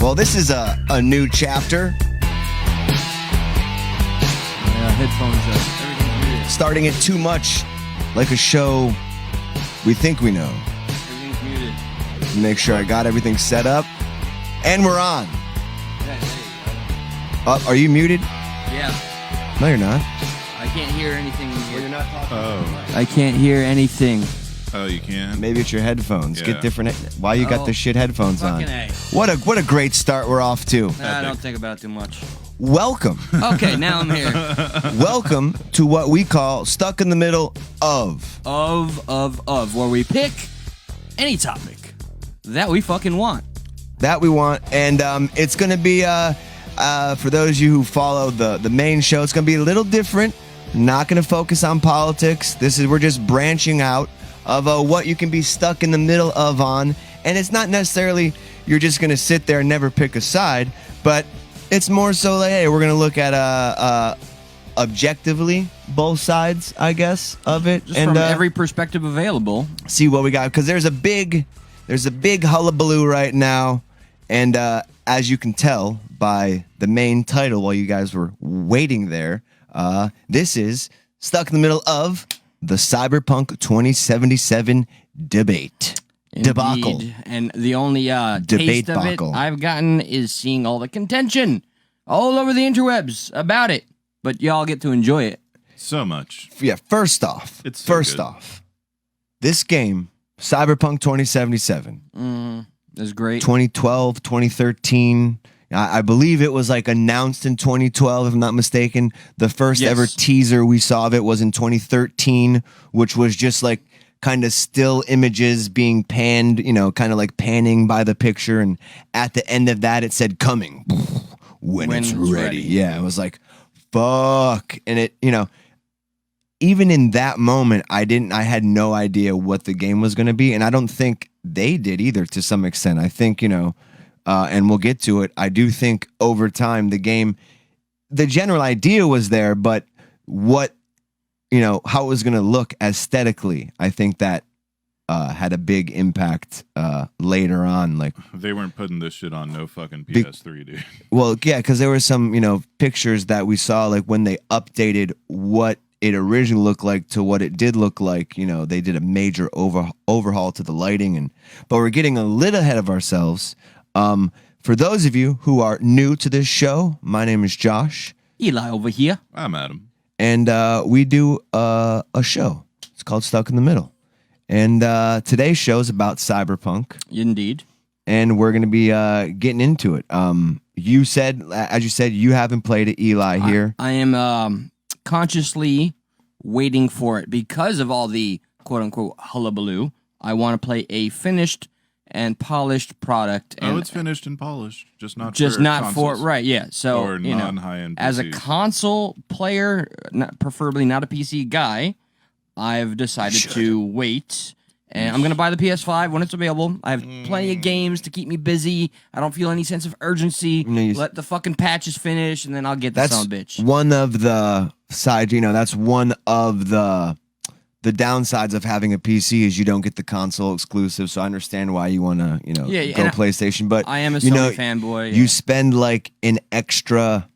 Well, this is a new chapter. Yeah, headphones up. Everything's muted. Starting it too much like a show we think we know. Everything's muted. Make sure I got everything set up. And we're on. Yeah, there you Are you muted? go. Yeah. No, you're not. I can't hear anything. You're not talking. Oh. I can't hear anything. Oh, you can? Maybe it's your headphones. Yeah. Get different. Why you got the shit headphones on? Fucking A. What a great start we're off to. Nah, I don't think about it too much. Welcome. Okay, now I'm here. Welcome to what we call Stuck in the Middle of. Where we pick any topic that we fucking want. That we want. And it's going to be, for those of you who follow the main show, it's going to be a little different. Not going to focus on politics. We're just branching out of what you can be stuck in the middle of on. And it's not necessarily you're just going to sit there and never pick a side, but it's more so like, hey, we're going to look at objectively both sides, I guess, of it. Just from every perspective available. See what we got. Because there's a big hullabaloo right now. And as you can tell by the main title while you guys were waiting there, this is Stuck in the Middle of the Cyberpunk 2077 debate. Indeed. Debacle. And the only taste of it Debacle. I've gotten is seeing all the contention all over the interwebs about it. But y'all get to enjoy it. So much. Yeah, first off, It's so good. this game, Cyberpunk 2077, That's great. 2012, 2013. I believe it was like announced in 2012, if I'm not mistaken. The first ever teaser we saw of it was in 2013, which was just like kind of still images being panned, kind of like panning by the picture. And at the end of that, it said coming when it's ready. Yeah, it was like, fuck. And it, even in that moment, I had no idea what the game was going to be. And I don't think they did either to some extent. I think, and we'll get to it. I do think over time the game, the general idea was there, but what, how it was going to look aesthetically, I think that had a big impact later on. Like They weren't putting this shit on no fucking PS3, dude. Well, yeah, because there were some, pictures that we saw like when they updated what it originally looked like to what it did look like. They did a major overhaul to the lighting, but we're getting a little ahead of ourselves. For those of you who are new to this show, my name is Josh. Eli over here. I'm Adam. And we do a show. It's called Stuck in the Middle. And today's show is about Cyberpunk. Indeed. And we're going to be getting into it. You said, as you said, you haven't played it, Eli, here. I am consciously waiting for it because of all the quote-unquote hullabaloo. I want to play a finished and polished product. And it's finished and polished, just not for right, yeah. So or non-high-end as a PCs. console player, preferably not a PC guy, I've decided to wait. And I'm going to buy the PS5 when it's available. I have plenty of games to keep me busy. I don't feel any sense of urgency. Let the fucking patches finish, and then I'll get the son of a bitch. One of the sides, that's one of the downsides of having a PC is you don't get the console exclusive. So I understand why you want to, go PlayStation. But I am a Sony fanboy. You spend like an extra,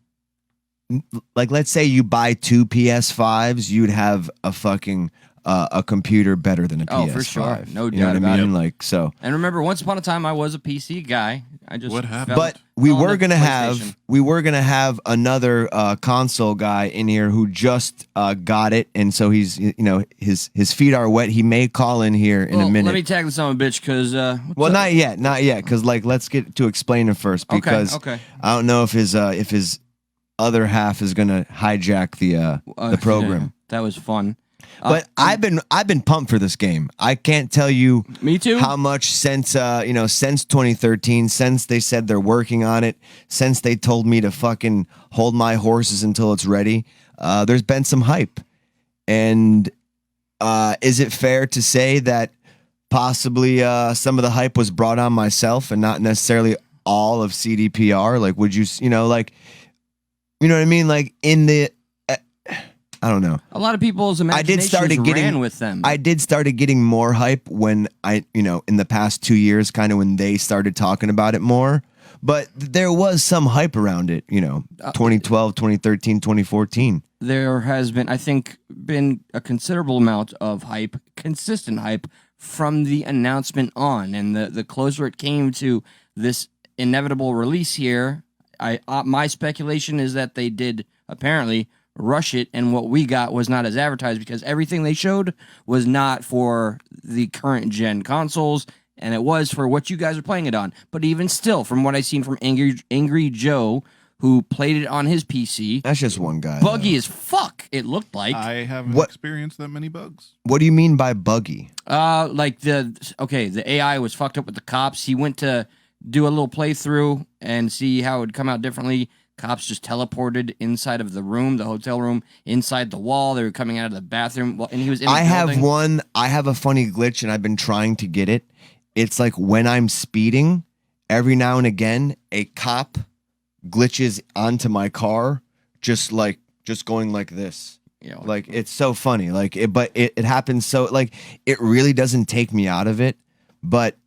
like let's say you buy 2 PS5s, you'd have a fucking a computer better than a PS5. Oh, for sure. No doubt know what about I mean? it. Like so. And remember, once upon a time, I was a PC guy. I just What happened? But we were gonna have another console guy in here who just got it, and so he's his feet are wet. He may call in here in a minute. Let me tag the son of a bitch because not yet, because like let's get to explain it first because okay. I don't know if his other half is gonna hijack the program. Yeah, that was fun. But I've been pumped for this game. I can't tell you Me too. how much since 2013, since they said they're working on it, since they told me to fucking hold my horses until it's ready, there's been some hype. And is it fair to say that possibly some of the hype was brought on myself and not necessarily all of CDPR? Like, would you, you know what I mean? Like in the... I don't know. A lot of people's I did imaginations ran with them. I did started getting more hype when in the past 2 years, kind of when they started talking about it more. But there was some hype around it, 2012, 2013, 2014. There has been, I think, a considerable amount of hype, consistent hype from the announcement on, and the closer it came to this inevitable release here, my speculation is that they did apparently rush it, and what we got was not as advertised because everything they showed was not for the current gen consoles, and it was for what you guys are playing it on. But even still, from what I've seen from Angry Joe, who played it on his PC, That's just one guy. buggy as fuck. It looked like. I haven't What- experienced that many bugs. What do you mean by buggy? Like the AI was fucked up with the cops. He went to do a little playthrough and see how it would come out differently. Cops just teleported inside of the room, the hotel room, inside the wall. They were coming out of the bathroom, and he was in the building. I have a funny glitch, and I've been trying to get it. It's like when I'm speeding, every now and again, a cop glitches onto my car, just going like this. Yeah, Like, it's so funny. Like, but it happens so, like, it really doesn't take me out of it. But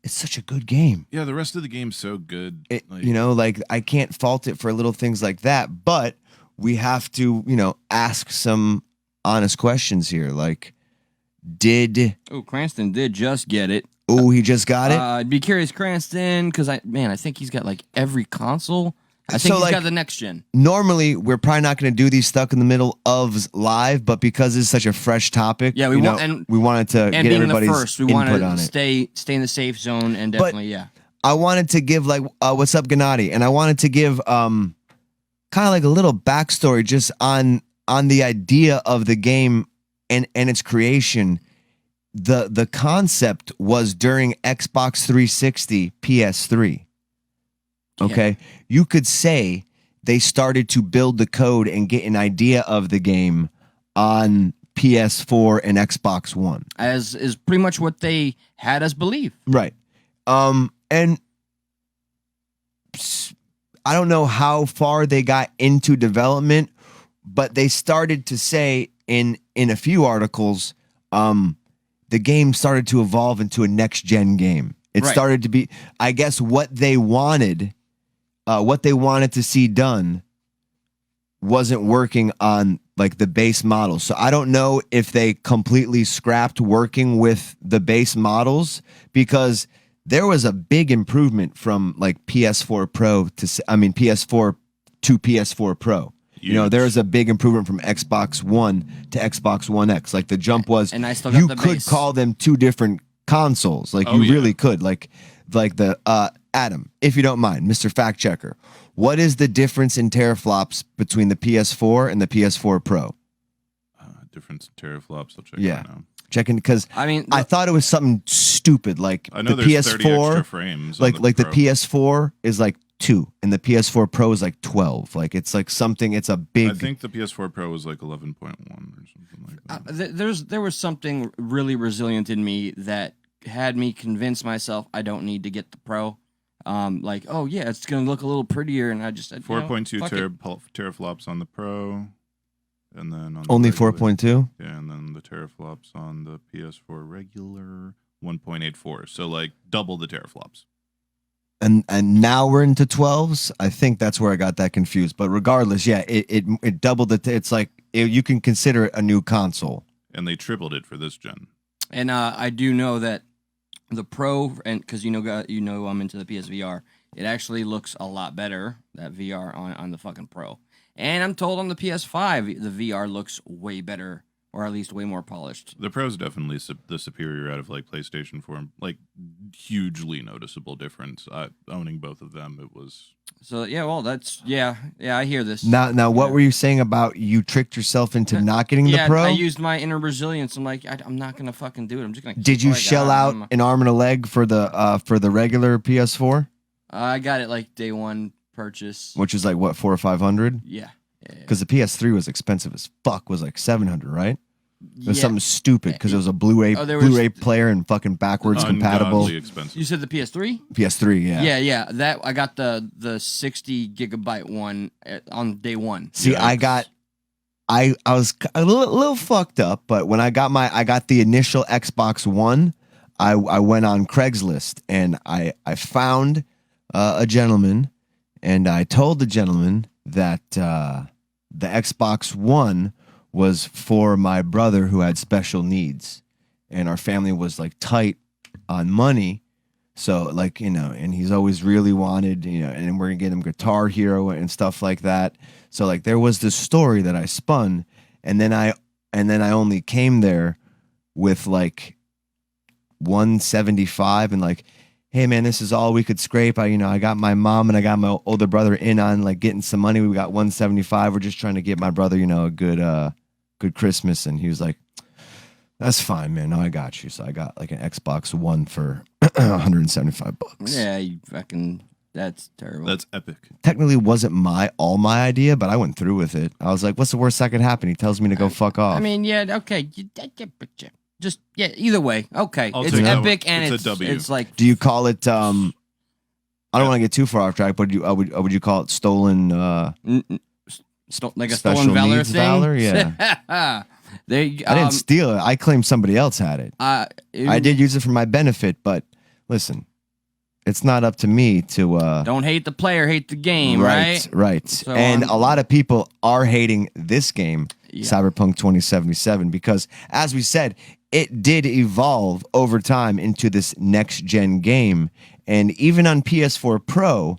it's such a good game. Yeah, the rest of the game's so good. I can't fault it for little things like that. But we have to, ask some honest questions here. Like, Cranston did just get it. Oh, he just got it? I'd be curious, Cranston, because I think he's got like every console. I So, think he's like, got the next gen. Normally, we're probably not going to do these stuck in the middle of live, but because it's such a fresh topic, Yeah, we wanted to And get being the everybody's first, we want input on to it. stay in the safe zone and definitely, yeah. I wanted to give what's up, Gennady, and I wanted to give kind of like a little backstory just on the idea of the game and its creation. The concept was during Xbox 360, PS3. Okay, you could say they started to build the code and get an idea of the game on PS4 and Xbox One. As is pretty much what they had us believe. Right. And I don't know how far they got into development, but they started to say in a few articles, the game started to evolve into a next gen game. It Right. started to be, I guess, what they wanted to see done wasn't working on like the base models. So I don't know if they completely scrapped working with the base models, because there was a big improvement from like PS4 Pro to PS4 to PS4 Pro. There was a big improvement from Xbox One to Xbox One X. Like the jump was, And I still got you the could base. call them two different consoles. Like you really could. Like the Adam, if you don't mind, Mr. Fact Checker, what is the difference in teraflops between the PS4 and the PS4 Pro? Difference in teraflops. I'll check Yeah. right now. Checking, because I thought it was something stupid. Like I know the there's 30 extra PS4, frames. like on the the Pro. PS4 is like 2, and the PS4 Pro is like 12. Like it's like something. It's a big. I think the PS4 Pro was like 11.1 or something like that. There was something really resilient in me that had me convince myself I don't need to get the Pro. Like, oh yeah, it's gonna look a little prettier, and I just said 4.2 fuck it. teraflops on the Pro, and then on the only regular- 4.2. Yeah, and then the teraflops on the PS4 regular 1.84. So like double the teraflops. And now we're into 12s. I think that's where I got that confused. But regardless, yeah, it doubled it. It's like you can consider it a new console. And they tripled it for this gen. And I do know that the Pro, and because I'm into the PSVR, it actually looks a lot better, that VR on the fucking Pro. And I'm told on the PS5 the VR looks way better, or at least way more polished. The Pro's definitely the superior out of like PlayStation 4, like hugely noticeable difference. Owning both of them, it was. So yeah, well that's I hear this. Now, what were you saying about you tricked yourself into not getting the Pro? I used my inner resilience. I'm like, I'm not gonna fucking do it. I'm just gonna. Did you shell out an arm and a leg for the regular PS4? I got it like day one purchase, Which is like what, 400 or 500? Yeah. Because the PS3 was expensive as fuck. Was like 700, right? It was something stupid because it was a Blu-ray player and fucking backwards compatible. Ungodly expensive. You said the PS3? PS3, yeah. Yeah. That I got the 60 gigabyte one on day one. See, I was a little fucked up, but when I got the initial Xbox One, I went on Craigslist and I found a gentleman, and I told the gentleman that the Xbox One was for my brother who had special needs, and our family was like tight on money. So like, and he's always really wanted, and we're gonna get him Guitar Hero and stuff like that. So like there was this story that I spun, and then I only came there with like 175 and like, hey man, this is all we could scrape. I got my mom and I got my older brother in on like getting some money. We got 175. We're just trying to get my brother, a good Christmas. And he was like, that's fine, man. No, I got you. So I got like an Xbox One for $175. Yeah, you fucking, that's terrible. That's epic. Technically wasn't my idea, but I went through with it. I was like, what's the worst that could happen? He tells me to go fuck off. I mean, yeah, okay. Just, either way. Okay. I'll it's take that epic one. and It's a W. it's like. Do you call it, I don't want to get too far off track, but would you call it stolen, like a special stolen valor needs thing? valor? Yeah. I I didn't steal it. I claimed somebody else had it. I did use it for my benefit, but listen, it's not up to me to... don't hate the player, hate the game, right? Right. So and a lot of people are hating this game, Cyberpunk 2077, because, as we said, it did evolve over time into this next-gen game. And even on PS4 Pro,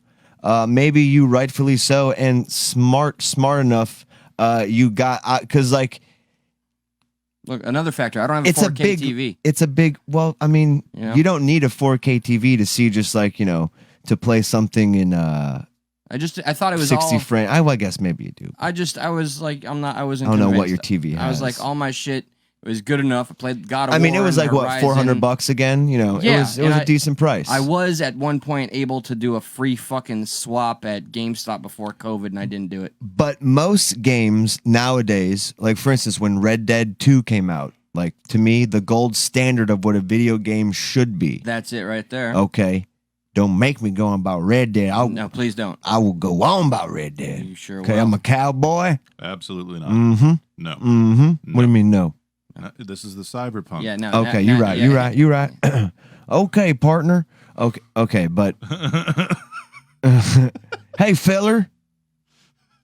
maybe you rightfully so and smart enough, you got... Because, like... Look, another factor. I don't have a 4K TV. It's a big. Well, I mean, you don't need a 4K TV to see just like to play something in. I thought it was 60 all frame. I guess maybe you do. I was like, I'm not. I wasn't. I don't know what convinced. your TV has. I was like, all my shit. It was good enough. I played God of War. I mean, it was like what, Horizon. $400 again. It was a decent price. I was at one point able to do a free fucking swap at GameStop before COVID, and I didn't do it. But most games nowadays, like for instance, when Red Dead 2 came out, like to me, the gold standard of what a video game should be. That's it right there. Okay. Don't make me go on about Red Dead. No, please don't. I will go on about Red Dead. You sure Okay, will. I'm a cowboy. Absolutely not. Mm-hmm. No. Mm-hmm. No. What do you mean no? This is the Cyberpunk. Yeah, no. Okay, you're right. You're right. Okay, partner. Okay, but hey, filler,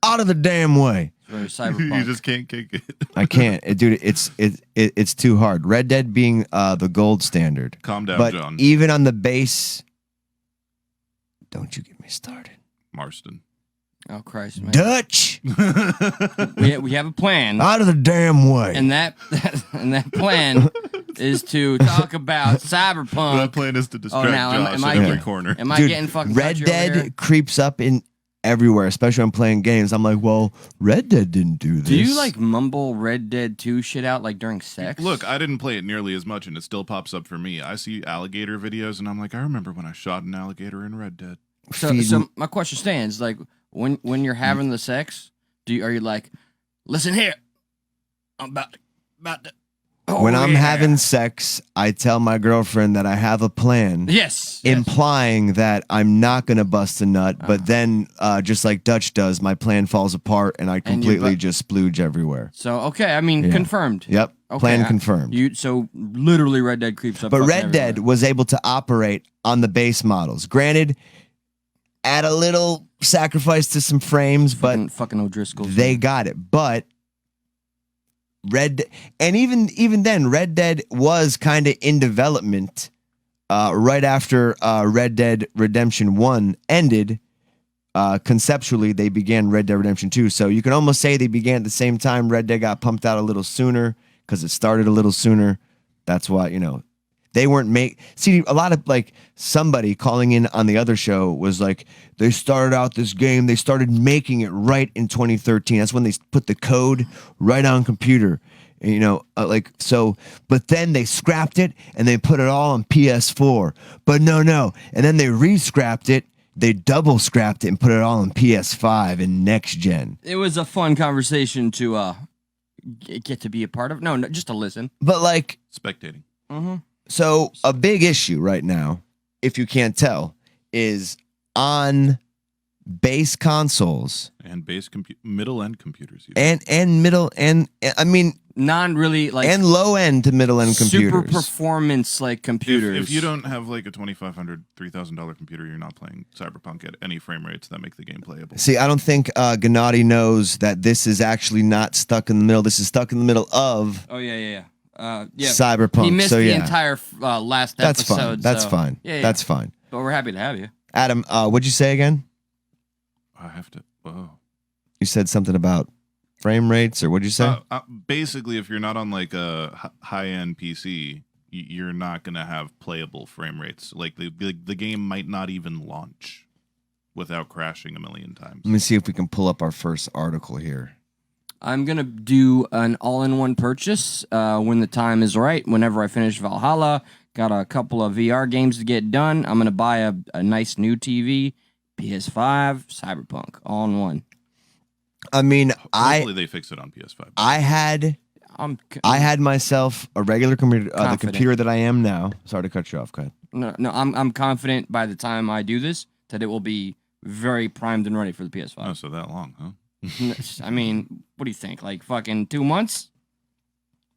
out of the damn way. Cyberpunk. You just can't kick it. I can't, dude. It's too hard. Red Dead being the gold standard. Calm down, but John. even on the base, don't you get me started. Marston. Oh Christ, man. Dutch, we have a plan. out of the damn way. And that plan is to talk about Cyberpunk. That plan is to distract Josh am I in every getting, corner. Am I Dude, getting fucking Red touchy over here? Dead creeps up in everywhere, especially when I'm playing games. I'm like, well, Red Dead didn't do this. Do you like mumble Red Dead 2 shit out like during sex? Look, I didn't play it nearly as much, and it still pops up for me. I see alligator videos, and I'm like, I remember when I shot an alligator in Red Dead. So my question stands, like when you're having the sex, are you like, listen here, I'm about to when I'm having sex, I tell my girlfriend that I have a plan. Yes. Implying that I'm not going to bust a nut, but then, just like Dutch does, my plan falls apart and I completely just splooge everywhere. So, okay, I mean, confirmed. Yep, Okay, plan confirmed. So, literally, Red Dead creeps up. But Red everywhere. Dead was able to operate on the base models. Granted, add a little sacrifice to some frames, but fucking O'Driscoll. they got it. But even then, Red Dead was kind of in development right after Red Dead Redemption 1 ended. Conceptually, they began Red Dead Redemption 2. So you can almost say they began at the same time. Red Dead got pumped out a little sooner because it started a little sooner. That's why, they weren't see, a lot of like somebody calling in on the other show was like, they started out this game, they started making it right in 2013. That's when they put the code right on computer. But then they scrapped it and they put it all on PS4. But no. And then they re-scrapped it. They double scrapped it and put it all on PS5 and next gen. It was a fun conversation to get to be a part of. No, just to listen. But like, Spectating. so a big issue right now, if you can't tell, is on base consoles And middle end computers. Even. and middle and I mean Non really like and low end to middle end computers. super performance like computers. If you don't have like a $2,500, $3,000 computer, you're not playing Cyberpunk at any frame rates that make the game playable. See, I don't think Gennady knows that this is actually not stuck in the middle. This is stuck in the middle of Oh yeah. Cyberpunk. He missed so the yeah, entire last that's episode. fine. That's so- fine. Yeah. That's fine. But we're happy to have you. Adam, what'd you say again? I have to. Oh. You said something about frame rates, or what'd you say? Basically, if you're not on like a high-end PC, you're not gonna have playable frame rates. Like the game might not even launch without crashing a million times. Let me see if we can pull up our first article here. I'm gonna do an all-in-one purchase when the time is right. Whenever I finish Valhalla, got a couple of VR games to get done. I'm gonna buy a nice new TV, PS5, Cyberpunk, all in one. I mean, Hopefully they fix it on PS5. I had myself a regular computer, the Confident. computer that I am now. Sorry to cut you off. Go ahead. No, I'm confident by the time I do this that it will be very primed and ready for the Oh, PS5. so that long, huh? I mean, what do you think? Like fucking 2 months?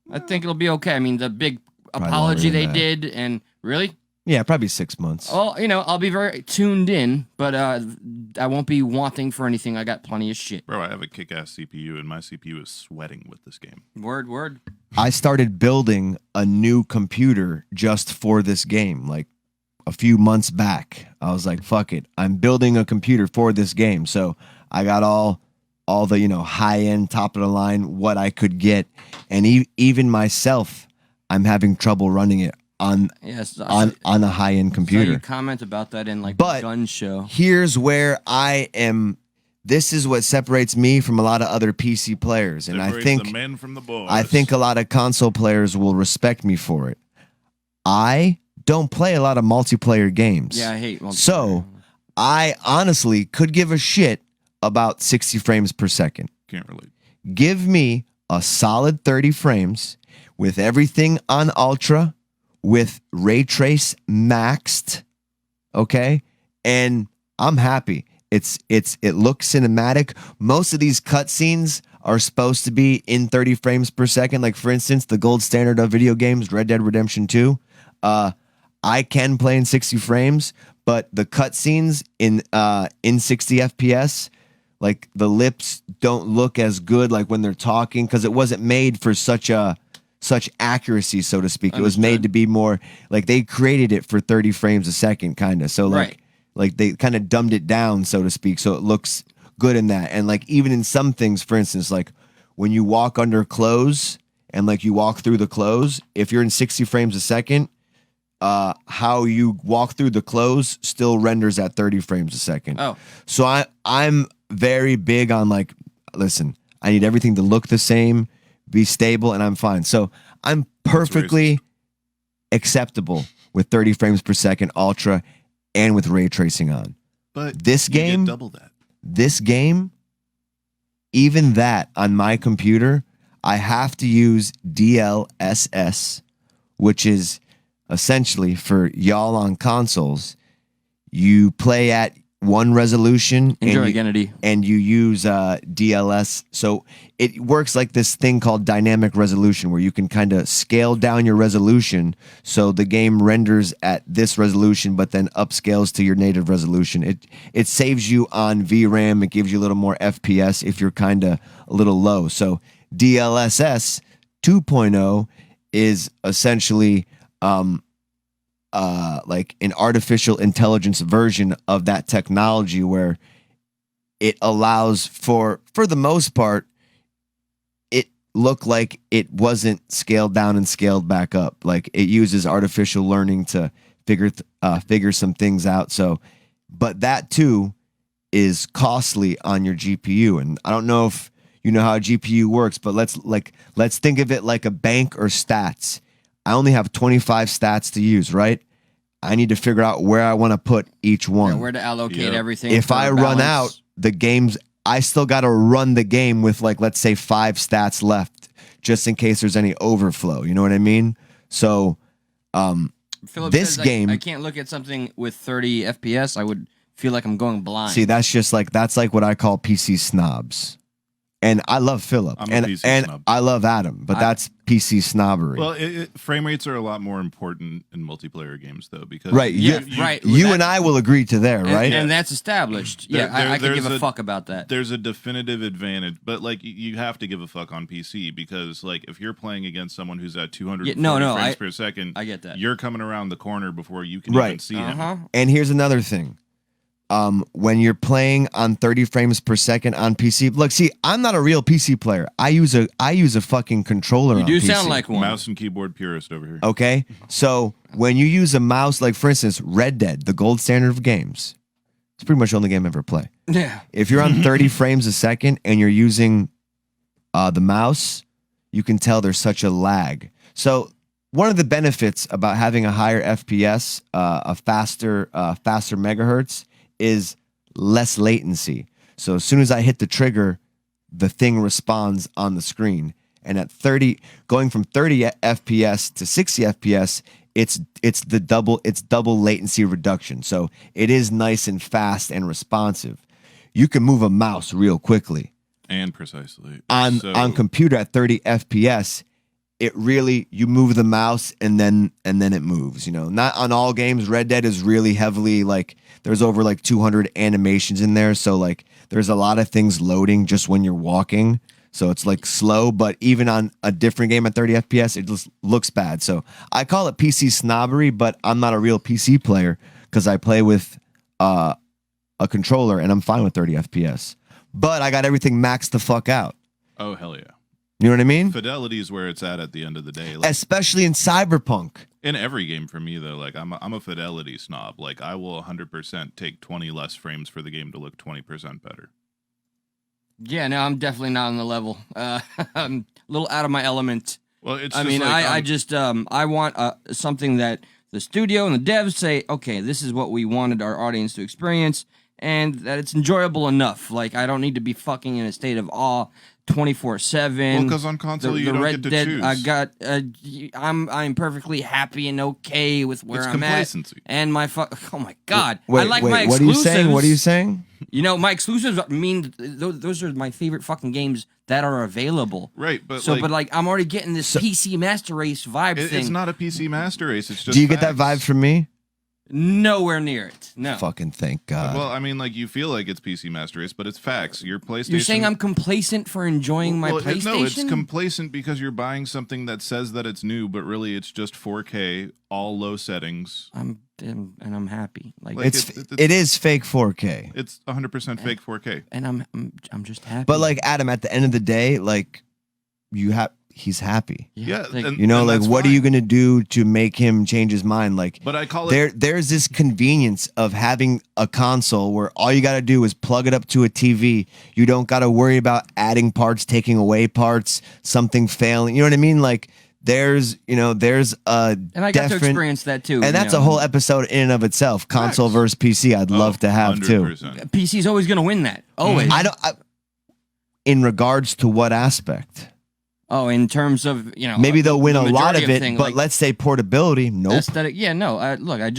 I think it'll be okay. I mean, the big Probably apology longer they than did, and really, Yeah, probably 6 months. well, I'll be very tuned in, but I won't be wanting for anything. I got plenty of shit. Bro, I have a kick-ass CPU, and my CPU is sweating with this game. Word. I started building a new computer just for this game, like a few months back. I was like, fuck it. I'm building a computer for this game. So I got all the, high-end, top-of-the-line, what I could get. And even myself, I'm having trouble running it on a high-end computer. So you comment about that in like But the gun show. Here's where I am. This is what separates me from a lot of other PC players, and Separates I think the men from the boys. a lot of console players will respect me for it. I don't play a lot of multiplayer games. Yeah, I hate multiplayer. So I honestly could give a shit about 60 frames per second. Can't relate. Give me a solid 30 frames with everything on ultra, with ray trace maxed, okay? And I'm happy. It looks cinematic. Most of these cutscenes are supposed to be in 30 frames per second. Like, for instance, the gold standard of video games, Red Dead Redemption 2. I can play in 60 frames, but the cutscenes in 60 FPS, like the lips don't look as good like when they're talking, because it wasn't made for such accuracy, so to speak. It was made to be more like they created it for 30 frames a second, kind of. So like they kind of dumbed it down, so to speak, so it looks good in that. And like even in some things, for instance, like when you walk under clothes and like you walk through the clothes, if you're in 60 frames a second, how you walk through the clothes still renders at 30 frames a second. Oh. So I'm very big on like, listen, I need everything to look the same, be stable, and I'm fine. So I'm perfectly acceptable with 30 frames per second ultra and with ray tracing on. But this you get game, double that. This game, even that on my computer, I have to use DLSS, which is essentially for y'all on consoles. You play at one resolution and you use DLS. So it works like this thing called dynamic resolution, where you can kind of scale down your resolution so the game renders at this resolution but then upscales to your native resolution. It saves you on VRAM. It gives you a little more FPS if you're kind of a little low. So DLSS 2.0 is essentially like an artificial intelligence version of that technology, where it allows for the most part, it looked like it wasn't scaled down and scaled back up. Like it uses artificial learning to figure some things out. So, but that too is costly on your GPU. And I don't know if you know how a GPU works, but let's think of it like a bank or stats. I only have 25 stats to use, right? I need to figure out where I want to put each one. Yeah, where to allocate everything. If I run out, the game's, I still got to run the game with, like, let's say 5 stats left. just in case there's any overflow. You know what I mean? So Philip this says, game, I can't look at something with 30 FPS. I would feel like I'm going blind. see, that's like what I call PC snobs. And I love Philip, I'm a and PC snob. I love Adam, but that's PC snobbery. Well, frame rates are a lot more important in multiplayer games, though, because right, right. You and I will agree to there, right? And that's established. I can give a fuck about that. There's a definitive advantage, but like you have to give a fuck on PC because like if you're playing against someone who's at 200 frames per second, I get that. You're coming around the corner before you can even see him. And here's another thing. When you're playing on 30 frames per second on PC, look, see, I'm not a real PC player. I use a fucking controller. You do on PC. sound like one. Mouse and keyboard purist over here. Okay, so when you use a mouse, like for instance, Red Dead, the gold standard of games, it's pretty much the only game I ever play. Yeah. If you're on 30 frames a second and you're using the mouse, you can tell there's such a lag. So one of the benefits about having a higher FPS, a faster megahertz, is less latency. So as soon as I hit the trigger, the thing responds on the screen. And at 30, going from 30 FPS to 60 FPS, it's double latency reduction. So it is nice and fast and responsive. You can move a mouse real quickly. And precisely. On computer at 30 FPS, it really, you move the mouse and then it moves, you know. Not on all games. Red Dead is really heavily like there's over like 200 animations in there, so like there's a lot of things loading just when you're walking. So it's like slow, but even on a different game at 30 FPS, it just looks bad. So I call it PC snobbery, but I'm not a real PC player because I play with a controller and I'm fine with 30 FPS. But I got everything maxed the fuck out. Oh, hell yeah. You know what I mean? Fidelity is where it's at the end of the day. Like, especially in Cyberpunk. In every game for me, though, like I'm a fidelity snob. Like I will 100% take 20 less frames for the game to look 20% better. Yeah, no, I'm definitely not on the level. I'm a little out of my element. Well, it's. I just mean, like, I just I want something that the studio and the devs say, okay, this is what we wanted our audience to experience, and that it's enjoyable enough. Like I don't need to be fucking in a state of awe 24/7. Well, because on console you don't Red get to Dead, choose. I got. I'm perfectly happy and okay with where It's I'm complacency. at. And my oh my god, Wait, I like wait, my what are you exclusives. saying? What are you saying? You know, my exclusives mean those are my favorite fucking games that are available. Right, but So, like, but like, I'm already getting this PC Master Race vibe thing. it's not a PC Master Race. It's just. Do you get that facts. vibe from me? Nowhere near it. No. Fucking thank God. Well, I mean, like you feel like it's PC Master Race, but it's facts. Your PlayStation. You're saying I'm complacent for enjoying my PlayStation? No, it's complacent because you're buying something that says that it's new, but really it's just 4K, all low settings. I'm happy. Like it is fake 4K. It's 100% fake 4K. and I'm just happy. But like Adam, at the end of the day, like he's happy. Yeah, like, You know, and like that's what are fine. you gonna do to make him change his mind? Like, But I call it. there's this convenience of having a console where all you got to do is plug it up to a TV. You don't got to worry about adding parts, taking away parts, something failing. You know what I mean? Like there's a and I got to experience that too. and that's a whole episode in and of itself. Console Facts. versus PC. I'd love to have too. 100%. PC's always going to win that. Always. In regards to what aspect? Oh, in terms of, Maybe they'll win the a lot of majority it, thing, but like let's say portability, nope. aesthetic. Yeah, no. Look, I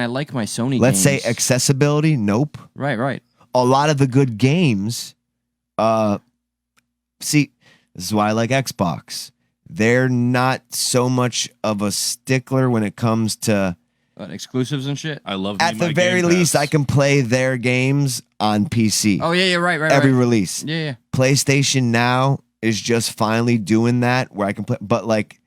like my Sony. Let's say games. accessibility, nope. Right. A lot of the good games, see, this is why I like Xbox. They're not so much of a stickler when it comes to. Exclusives and shit. I love. At the very least, I can play their games on PC. Oh yeah, right. Every release. Yeah. PlayStation Now is just finally doing that where I can play, but like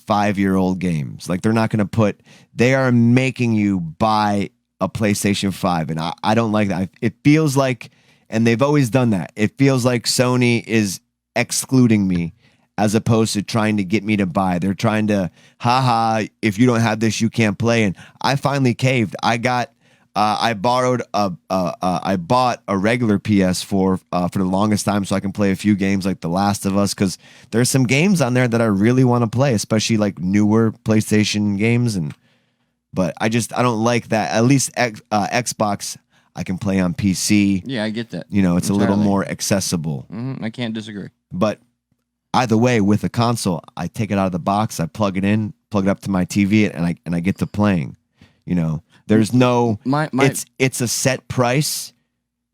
5-year-old games. Like they're not going to they are making you buy a PlayStation 5. And I don't like that. It feels like, and they've always done that. It feels like Sony is excluding me as opposed to trying to get me to buy. They're trying to, if you don't have this, you can't play. And I finally caved. I bought a regular PS4 for the longest time so I can play a few games like The Last of Us, because there's some games on there that I really want to play, especially like newer PlayStation games. But I don't like that. At least Xbox I can play on PC. Yeah, I get that. You know, it's Entirely. a little more accessible. I can't disagree. But either way, with a console, I take it out of the box, I plug it in, plug it up to my TV, and I get to playing. There's no it's a set price.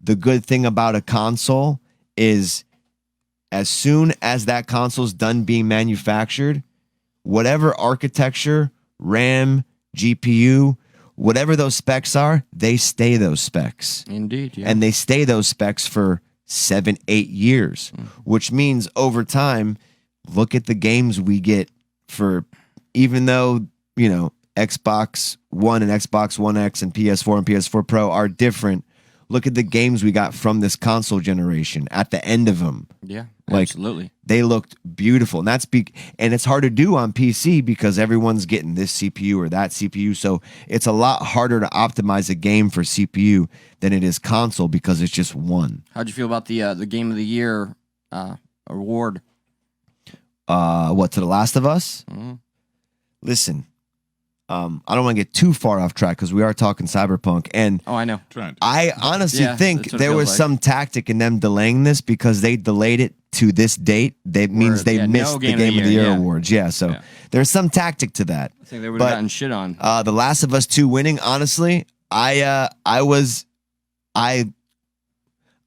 The good thing about a console is as soon as that console's done being manufactured, whatever architecture, RAM, GPU, whatever those specs are, they stay those specs. Indeed, yeah. And they stay those specs for 7-8 years, which means over time, look at the games we get for, even though, Xbox One and Xbox One X and PS4 and PS4 Pro are different. Look at the games we got from this console generation at the end of them. Yeah, like, absolutely. They looked beautiful. And and it's hard to do on PC because everyone's getting this CPU or that CPU. So it's a lot harder to optimize a game for CPU than it is console because it's just one. How'd you feel about the Game of the Year award? To The Last of Us? Mm-hmm. Listen, I don't want to get too far off track because we are talking Cyberpunk, and I know. I honestly think there was some tactic in them delaying this because they delayed it to this date. That means they missed the Game of the Year awards. Yeah, so there's some tactic to that. I think they would have gotten shit on. The Last of Us 2 winning, honestly, I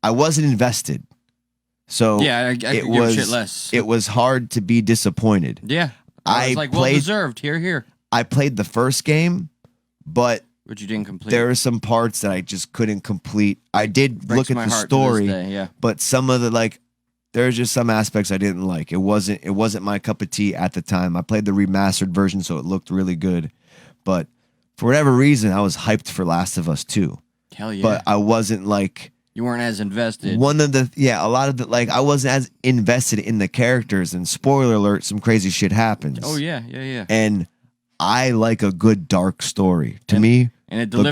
wasn't invested. So I could give a shit less. It was hard to be disappointed. Yeah, I was like, well deserved. Here. I played the first game, but you didn't complete. There are some parts that I just couldn't complete. I did look at the story, but some of the there's just some aspects I didn't like. It wasn't my cup of tea at the time. I played the remastered version, so it looked really good, but for whatever reason, I was hyped for Last of Us 2. Hell yeah! But I wasn't you weren't as invested. a lot of the I wasn't as invested in the characters. And spoiler alert, some crazy shit happens. Oh yeah. And I like a good dark story. To me, and it the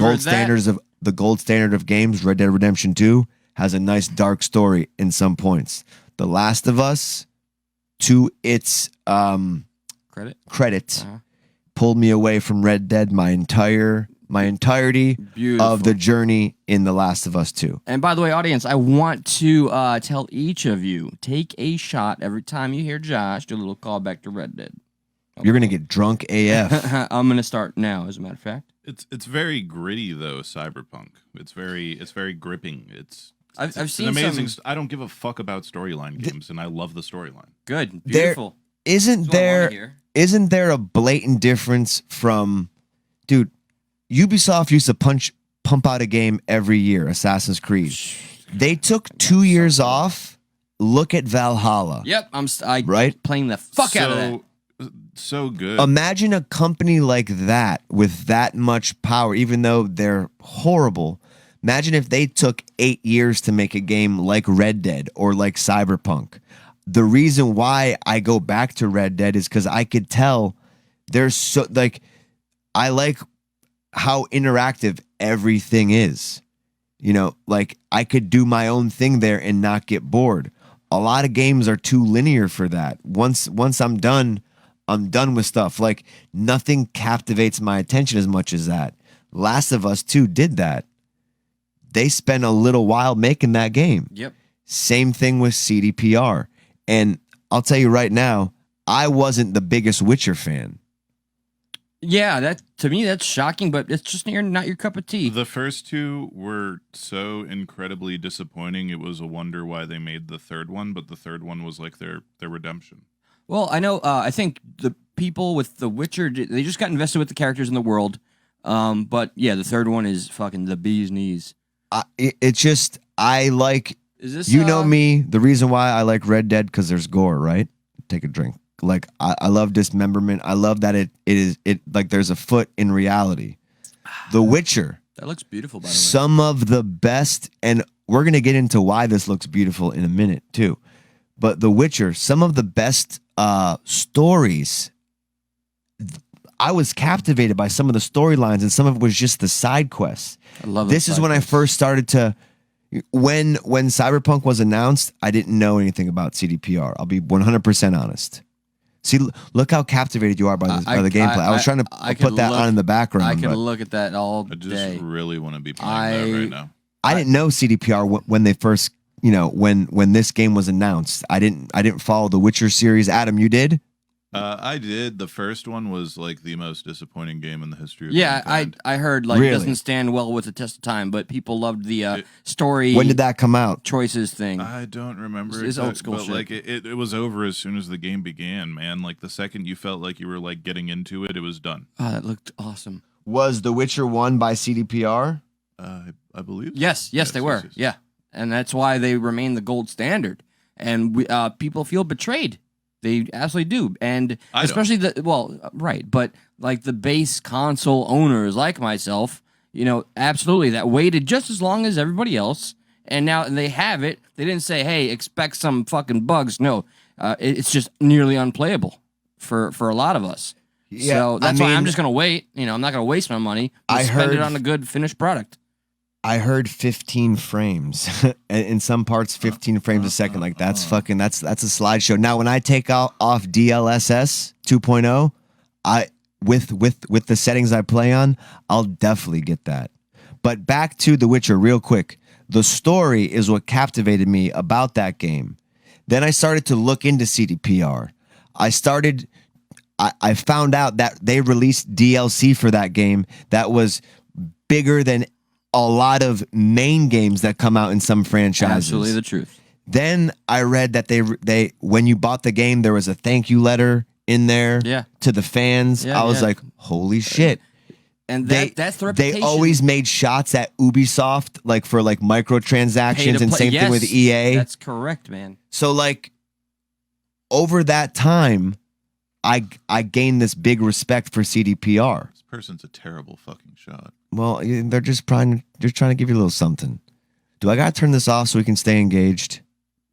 gold standard of games, Red Dead Redemption 2, has a nice dark story in some points. The Last of Us, to its credit, pulled me away from Red Dead my entirety of the journey in The Last of Us 2. And by the way, audience, I want to tell each of you, take a shot every time you hear Josh do a little callback to Red Dead. Okay. You're going to get drunk AF. I'm going to start now, as a matter of fact. It's very gritty, though, Cyberpunk. It's very gripping. I've seen amazing. I don't give a fuck about storyline games, and I love the storyline. Good. Beautiful. Isn't there a blatant difference from... Dude, Ubisoft used to pump out a game every year, Assassin's Creed. They took 2 years off. Look at Valhalla. Yep, I'm playing the fuck out of that. So good. Imagine a company like that with that much power, even though they're horrible. Imagine if they took 8 years to make a game like Red Dead or like Cyberpunk. The reason why I go back to Red Dead is because I could tell there's I like how interactive everything is. I could do my own thing there and not get bored. A lot of games are too linear for that. Once I'm done with stuff. Nothing captivates my attention as much as that. Last of Us 2 did that. They spent a little while making that game. Yep. Same thing with CDPR. And I'll tell you right now, I wasn't the biggest Witcher fan. Yeah, to me that's shocking, but it's just not your cup of tea. The first two were so incredibly disappointing. It was a wonder why they made the third one, but the third one was like their redemption. Well, I know. I think the people with The Witcher, they just got invested with the characters in the world. But yeah, the third one is fucking the bee's knees. I like. Is this? Know me. The reason why I like Red Dead because there's gore, right? Take a drink. I love dismemberment. I love that it is there's a foot in reality. The Witcher. That looks beautiful, by the way. Some of the best, and we're gonna get into why this looks beautiful in a minute too. But The Witcher, some of the best stories. I was captivated by some of the storylines, and some of it was just the side quests. I love this. Is when I first started to. When Cyberpunk was announced, I didn't know anything about CDPR. I'll be 100% honest. See, look how captivated you are by the gameplay. I was trying to put that on in the background. I can look at that all day. I just really want to be playing that right now. I didn't know CDPR when they first when this game was announced. I didn't follow the Witcher series. Adam, you did? I did. The first one was like the most disappointing game in the history of Yeah, mankind. I heard like Really? it doesn't stand well with the test of time, but people loved the story. When did that come out? choices thing? I don't remember. It's old school but shit. like it was over as soon as the game began, man. Like the second you felt like you were like getting into it, it was done. Oh, that looked awesome. Was The Witcher 1 by CDPR? I believe. Yes, they were. Yes. Yeah, and that's why they remain the gold standard. And people feel betrayed. They absolutely do, and I especially right. But like the base console owners, like myself, absolutely that waited just as long as everybody else, and now they have it. They didn't say, "Hey, expect some fucking bugs." No, it's just nearly unplayable for a lot of us. Yeah, So that's why I'm just gonna wait. I'm not gonna waste my money. I Spend heard- it on a good finished product. I heard 15 frames. In some parts, 15 frames a second. Like that's a slideshow. Now, when I take off DLSS 2.0, with the settings I play on, I'll definitely get that. But back to The Witcher real quick. The story is what captivated me about that game. Then I started to look into CDPR. I found out that they released DLC for that game that was bigger than a lot of main games that come out in some franchises. Absolutely the truth. Then I read that they when you bought the game, there was a thank you letter in there to the fans. Yeah, I was like, holy shit. And that's the reputation. They always made shots at Ubisoft, like for like microtransactions, and same thing with EA. That's correct, man. So like over that time, I gained this big respect for CDPR. This person's a terrible fucking shot. Well, they're trying to give you a little something. Do I gotta turn this off so we can stay engaged?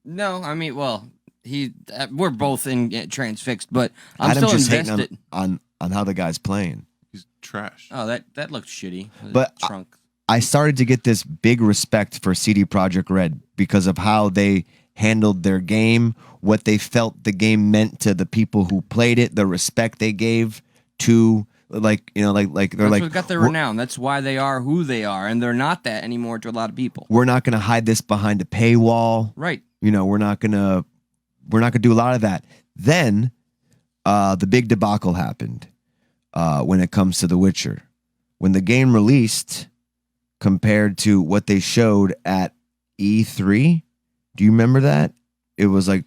No, I mean, we're both transfixed, but I'm Adam's still just invested. hating on how the guy's playing. He's trash. Oh, that looked shitty. But trunk. I started to get this big respect for CD Projekt Red because of how they handled their game, what they felt the game meant to the people who played it, the respect they gave to. Like they're That's like what got their renown. That's why they are who they are, and they're not that anymore to a lot of people. We're not going to hide this behind a paywall, Right? We're not gonna do a lot of that. Then, the big debacle happened when it comes to The Witcher. When the game released, compared to what they showed at E3, do you remember that? It was like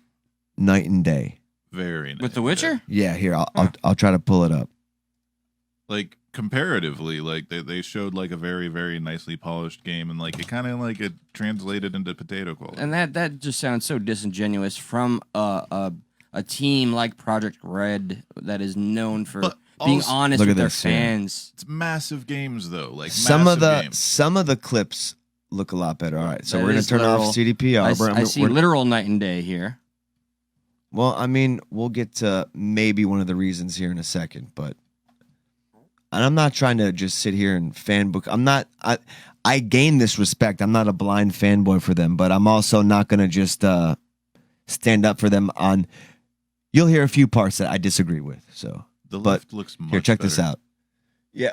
night and day. Very nice. With The Witcher? Yeah, here I'll try to pull it up. Like comparatively, like they showed like a very, very nicely polished game, and like it kind of like it translated into potato quality. And that just sounds so disingenuous from a team like Project Red that is known for being honest Look with at their this, yeah. fans. It's massive games though. Like Some of massive the clips look a lot better. All right, so That we're gonna is turn literal. off CDPR. I see literal night and day here. Well, I mean, we'll get to maybe one of the reasons here in a second, but and I'm not trying to just sit here and fanbook. I gain this respect. I'm not a blind fanboy for them, but I'm also not gonna just stand up for them on. You'll hear a few parts that I disagree with. So The left looks much here, check better. this out. Yeah.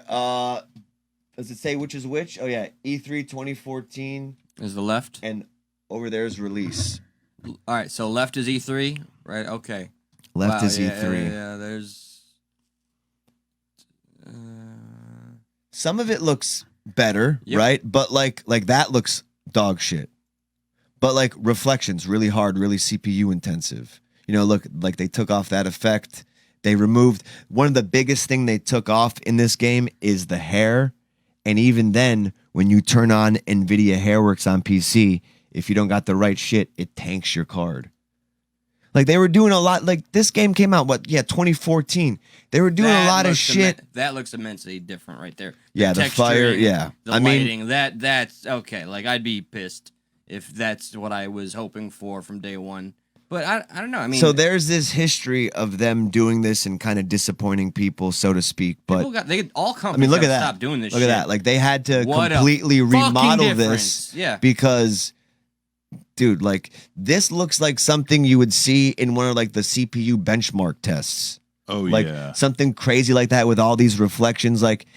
Does it say which is which? Oh yeah, E3 2014, Is the left? and over there is release. All right, so left is E3, right? Okay. Left Wow, is yeah, E3. Yeah, there's. Some of it looks better, Yep. right? But like that looks dog shit. But like Reflections, really hard, really CPU intensive. Look, like they took off that effect. They removed one of the biggest thing they took off in this game is the hair. And even then, when you turn on NVIDIA Hairworks on PC, if you don't got the right shit, it tanks your card. Like they were doing a lot. Like this game came out, 2014. They were doing a lot of shit. That looks immensely different right there. Yeah, the fire, texturing, yeah. The I mean- lighting, that's okay. Like I'd be pissed if that's what I was hoping for from day one. But I don't know. I mean, So there's this history of them doing this and kind of disappointing people, so to speak. But all companies look at gotta that. stop doing this Look shit. at that. Like they had to What a completely fucking remodel difference. this. Yeah. Because, dude, like this looks like something you would see in one of like the CPU benchmark tests. Oh Like yeah. something crazy like that with all these reflections. Like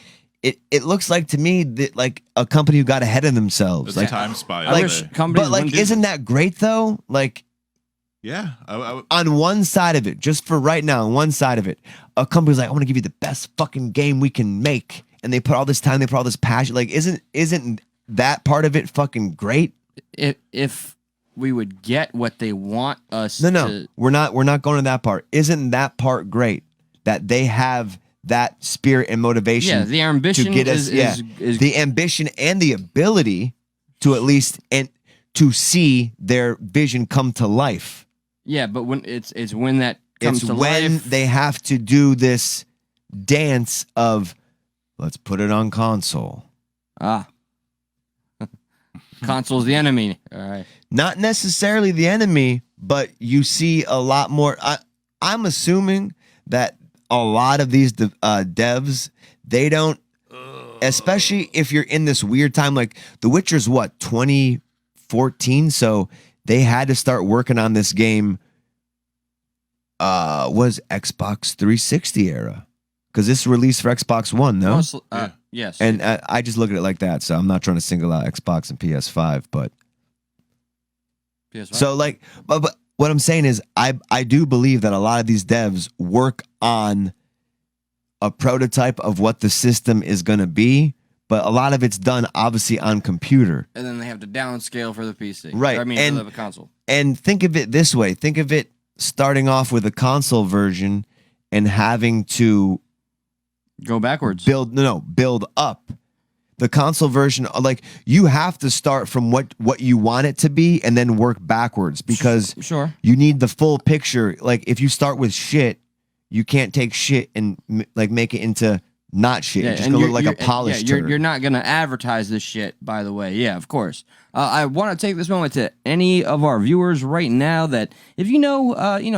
it looks like to me that like a company who got ahead of themselves. It's like a time spy. I wish companies but like, wouldn't do isn't that great though? Like, yeah. on one side of it, just for right now, on one side of it, a company's like, I want to give you the best fucking game we can make, and they put all this time, they put all this passion. Like, isn't that part of it fucking great? If we would get what they want us No, to... we're not going to that part. Isn't that part great? That they have that spirit and motivation. Yeah, the ambition to get us, is the ambition and the ability to at least and to see their vision come to life. Yeah, but when it's when that comes It's to when life, they have to do this dance of let's put it on console. console's the enemy. All right. Not necessarily the enemy, but you see a lot more. I'm assuming that a lot of these devs, they don't, especially if you're in this weird time, like The Witcher's what, 2014? So they had to start working on this game, was Xbox 360 era. Because this released for Xbox One, no? Yes. And I just look at it like that, so I'm not trying to single out Xbox and PS5, but... PS5? So, like, but what I'm saying is I do believe that a lot of these devs work on a prototype of what the system is going to be, but a lot of it's done, obviously, on computer. And then they have to downscale for the PC. Right. I mean, for the console. And think of it this way. Think of it starting off with a console version and having to... Go backwards. build up the console version. Like, you have to start from what you want it to be and then work backwards, because Sure. you need the full picture. Like, if you start with shit, you can't take shit and like make it into not shit. It's just gonna look like a polished turd. You're not gonna advertise this shit, by the way. Yeah, of course. I want to take this moment to any of our viewers right now that if you know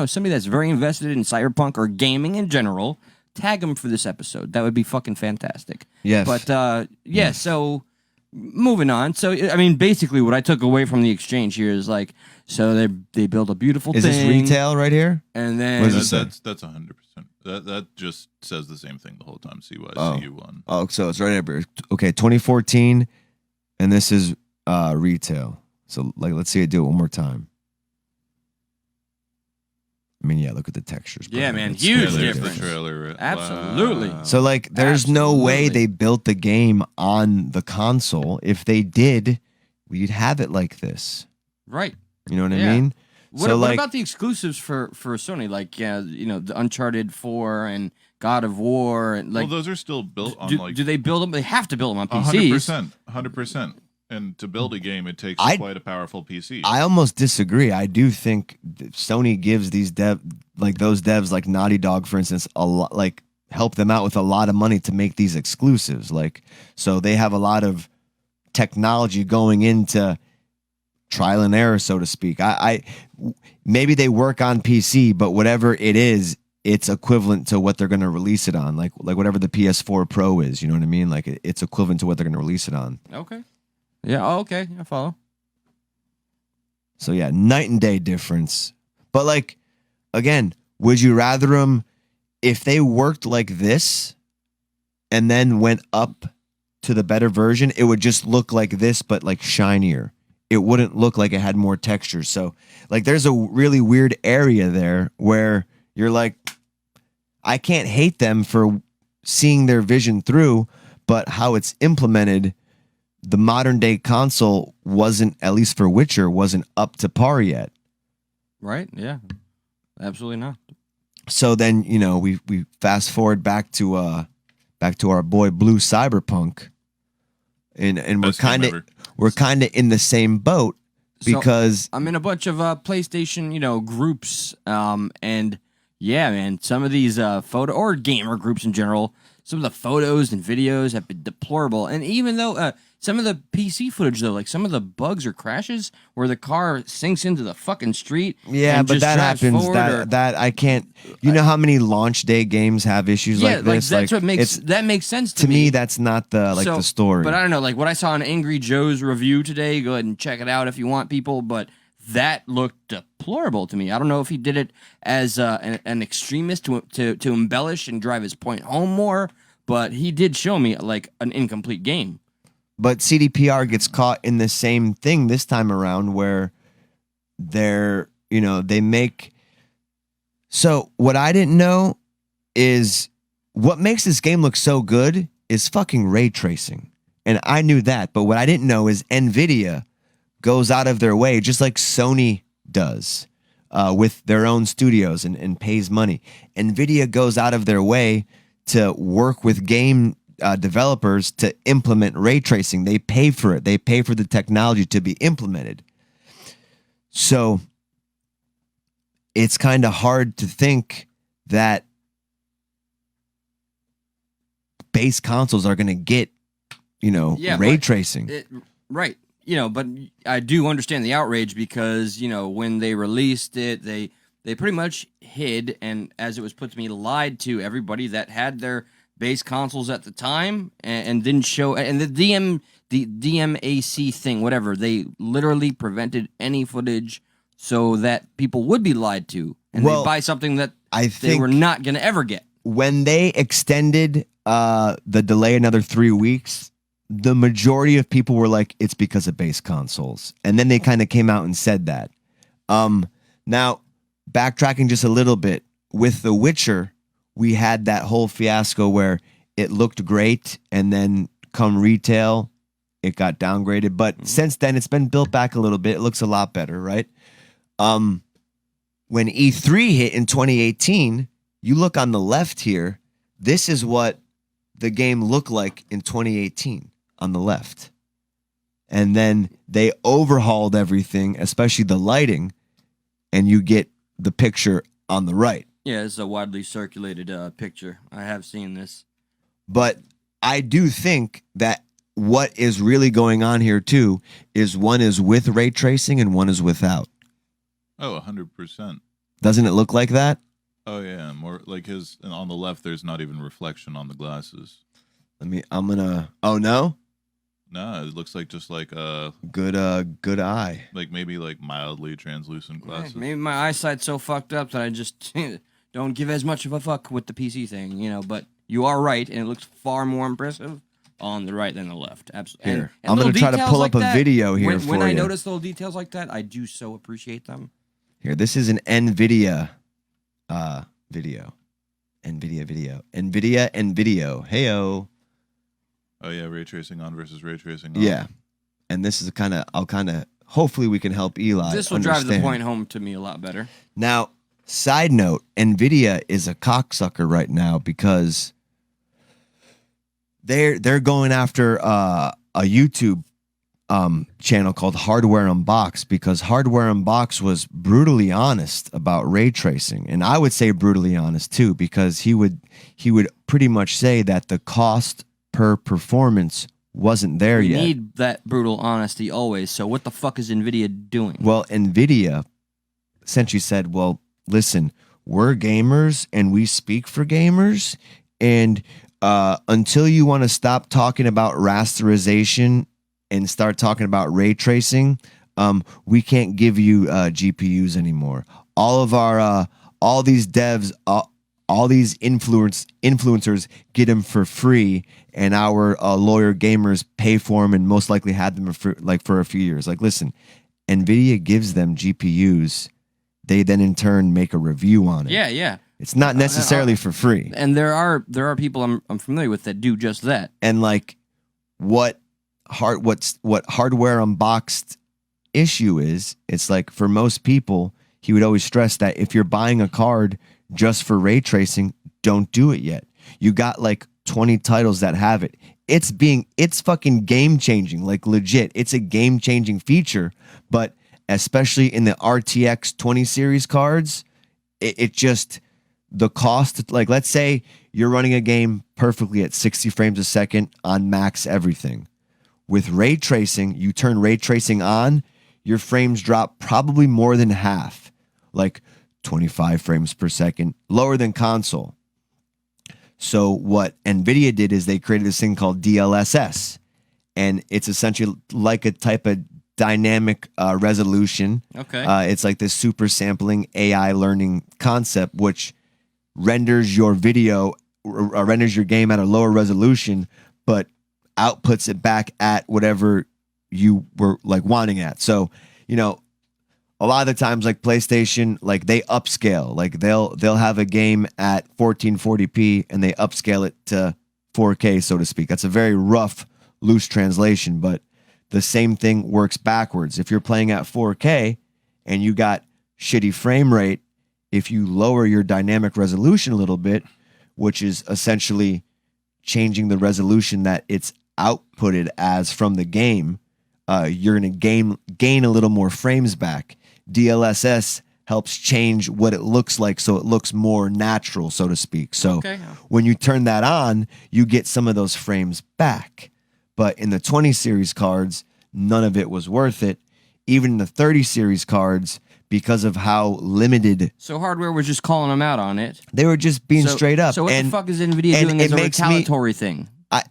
somebody that's very invested in Cyberpunk or gaming in general, tag them for this episode. That would be fucking fantastic. Yes. But so moving on. So I mean, basically, what I took away from the exchange here is like, so they build a beautiful Is thing. this retail right here? And then What does it say? That's 100%. That just says the same thing the whole time. CU1. Oh, so it's right here. Okay, 2014, and this is retail. So like, let's see it do it one more time. I mean, yeah, look at the textures. Bro. Yeah, man, It's huge really difference. The trailer. Absolutely. Wow. So like, there's no way they built the game on the console. If they did, we'd have it like this. Right. You know what I Yeah. mean? What about the exclusives for Sony? Like, the Uncharted 4 and God of War, and like, Well, those are still built on do they build them? They have to build them on PCs. 100%. And to build a game, it takes quite a powerful PC. I almost disagree. I do think that Sony gives those devs like Naughty Dog, for instance, a lot, like help them out with a lot of money to make these exclusives. Like, so they have a lot of technology going into trial and error, so to speak. Maybe they work on PC, but whatever it is, it's equivalent to what they're going to release it on. Like whatever the PS4 Pro is, you know what I mean? Like, it's equivalent to what they're going to release it on. Okay. Yeah. Oh, okay. I follow. So yeah, night and day difference. But like, again, would you rather them if they worked like this and then went up to the better version? It would just look like this, but like shinier. It wouldn't look like it had more texture. So like, there's a really weird area there where you're like, I can't hate them for seeing their vision through, but how it's implemented, the modern day console wasn't, at least for Witcher, wasn't up to par yet. Right? Yeah. Absolutely not. So then, we fast forward back to our boy Blue Cyberpunk, and we're kind of in the same boat because so, I'm in a bunch of PlayStation, groups, and yeah, man, some of these photo or gamer groups in general, some of the photos and videos have been deplorable, and even though some of the PC footage, though, like some of the bugs or crashes where the car sinks into the fucking street. Yeah, and but just that drives happens. forward, That I can't. You know how many launch day games have issues like this? That's what makes that makes sense to me. That's not the story. But I don't know. Like what I saw on Angry Joe's review today. Go ahead and check it out if you want, people. But that looked deplorable to me. I don't know if he did it as an extremist to embellish and drive his point home more. but he did show me like an incomplete game. But CDPR gets caught in the same thing this time around where they make. So what I didn't know is what makes this game look so good is fucking ray tracing. And I knew that, but what I didn't know is NVIDIA goes out of their way, just like Sony does with their own studios and pays money. NVIDIA goes out of their way to work with game developers to implement ray tracing. They pay for it. They pay for the technology to be implemented. So it's kind of hard to think that base consoles are going to get, ray tracing. Right. But I do understand the outrage because, when they released it, they pretty much hid and, as it was put to me, lied to everybody that had their base consoles at the time and didn't show. And the DMAC thing, whatever, they literally prevented any footage so that people would be lied to and they buy something that they were not going to ever get. When they extended the delay another 3 weeks, the majority of people were like, it's because of base consoles. And then they kind of came out and said that. Now, backtracking just a little bit, with The Witcher, we had that whole fiasco where it looked great and then come retail, it got downgraded. But since then, it's been built back a little bit. It looks a lot better, right? When E3 hit in 2018, you look on the left here, this is what the game looked like in 2018 on the left. And then they overhauled everything, especially the lighting, and you get the picture on the right. Yeah, it's a widely circulated picture. I have seen this. But I do think that what is really going on here, too, is one is with ray tracing and one is without. Oh, 100%. Doesn't it look like that? Oh, yeah. More like his, and on the left, there's not even reflection on the glasses. Oh, no? No, it looks like just like a good eye. Like maybe like mildly translucent glasses. Maybe my eyesight's so fucked up that I just don't give as much of a fuck with the PC thing, but you are right, and it looks far more impressive on the right than the left. Absolutely. Here, I'm going to try to pull up a video here when I notice little details like that, I do so appreciate them. Here, this is an NVIDIA video. NVIDIA video. NVIDIA. Hey-o. Oh, yeah, ray tracing on versus ray tracing off. Yeah. And this is hopefully we can help Eli This will drive the point home to me a lot better. Now, side note, NVIDIA is a cocksucker right now because they're going after a YouTube channel called Hardware Unboxed because Hardware Unboxed was brutally honest about ray tracing. And I would say brutally honest, too, because he would pretty much say that the cost per performance wasn't there yet. We need that brutal honesty always. So what the fuck is NVIDIA doing? Well, NVIDIA essentially said, well, listen, we're gamers and we speak for gamers. And until you want to stop talking about rasterization and start talking about ray tracing, we can't give you GPUs anymore. All these devs, all these influencers get them for free, and our lawyer gamers pay for them and most likely had them for a few years. Like, listen, NVIDIA gives them GPUs. They then in turn make a review on it. Yeah. It's not necessarily for free. And there are people I'm familiar with that do just that. And like, what Hardware Unboxed issue is, it's like for most people, he would always stress that if you're buying a card just for ray tracing, don't do it yet. You got like 20 titles that have it. It's fucking game changing, like legit. It's a game changing feature, but especially in the RTX 20 series cards, it just, the cost, like let's say you're running a game perfectly at 60 frames a second on max everything. With ray tracing, you turn ray tracing on, your frames drop probably more than half, like 25 frames per second, lower than console. So what NVIDIA did is they created this thing called DLSS, and it's essentially like a type of dynamic resolution. Okay. It's like this super sampling AI learning concept, which renders your video renders your game at a lower resolution, but outputs it back at whatever you were like wanting at. So, you know, a lot of the times, like PlayStation, like they upscale, like they'll have a game at 1440p and they upscale it to 4K, so to speak. That's a very rough, loose translation, but the same thing works backwards. If you're playing at 4K and you got shitty frame rate, if you lower your dynamic resolution a little bit, which is essentially changing the resolution that it's outputted as from the game, you're going to gain a little more frames back. DLSS helps change what it looks like so it looks more natural, so to speak. So when you turn that on, you get some of those frames back. But in the 20 series cards, none of it was worth it. Even in the 30 series cards, because of how limited. So hardware was just calling them out on it. They were just being straight up. So what the fuck is NVIDIA doing as a retaliatory thing?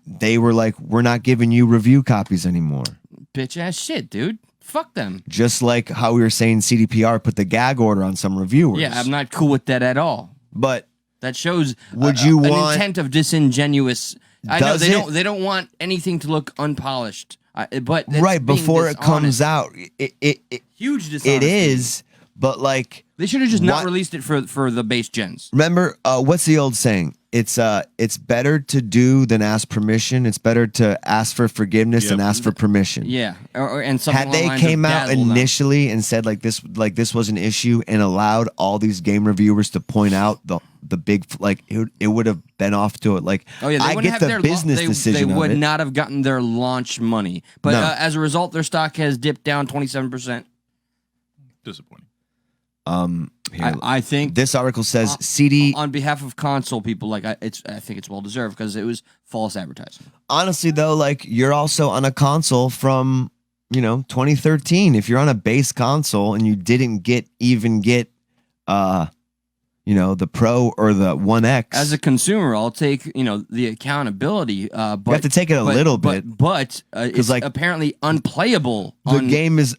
They were like, we're not giving you review copies anymore. Bitch ass shit, dude. Fuck them. Just like how we were saying CDPR put the gag order on some reviewers. Yeah, I'm not cool with that at all. But that shows would you an want intent of disingenuous. I know they don't want anything to look unpolished. But right before it comes out, huge dishonesty. It is, but like they should have just not released it for the base gens. Remember, what's the old saying? It's better to do than ask permission. It's better to ask for forgiveness than ask for permission. Yeah, and something had they came out initially and said like this was an issue and allowed all these game reviewers to point out the big it would have been off to it. Like, oh yeah, they I get the business decision. They would of it. not have gotten their launch money, but as a result, their stock has dipped down 27%. Disappointing. I think this article says CD on behalf of console people, I think it's well deserved because it was false advertising. Honestly, though, like you're also on a console from 2013. If you're on a base console and you didn't even get the Pro or the One X, as a consumer, I'll take the accountability. But you have to take it a little bit, but it's like apparently unplayable. The game is.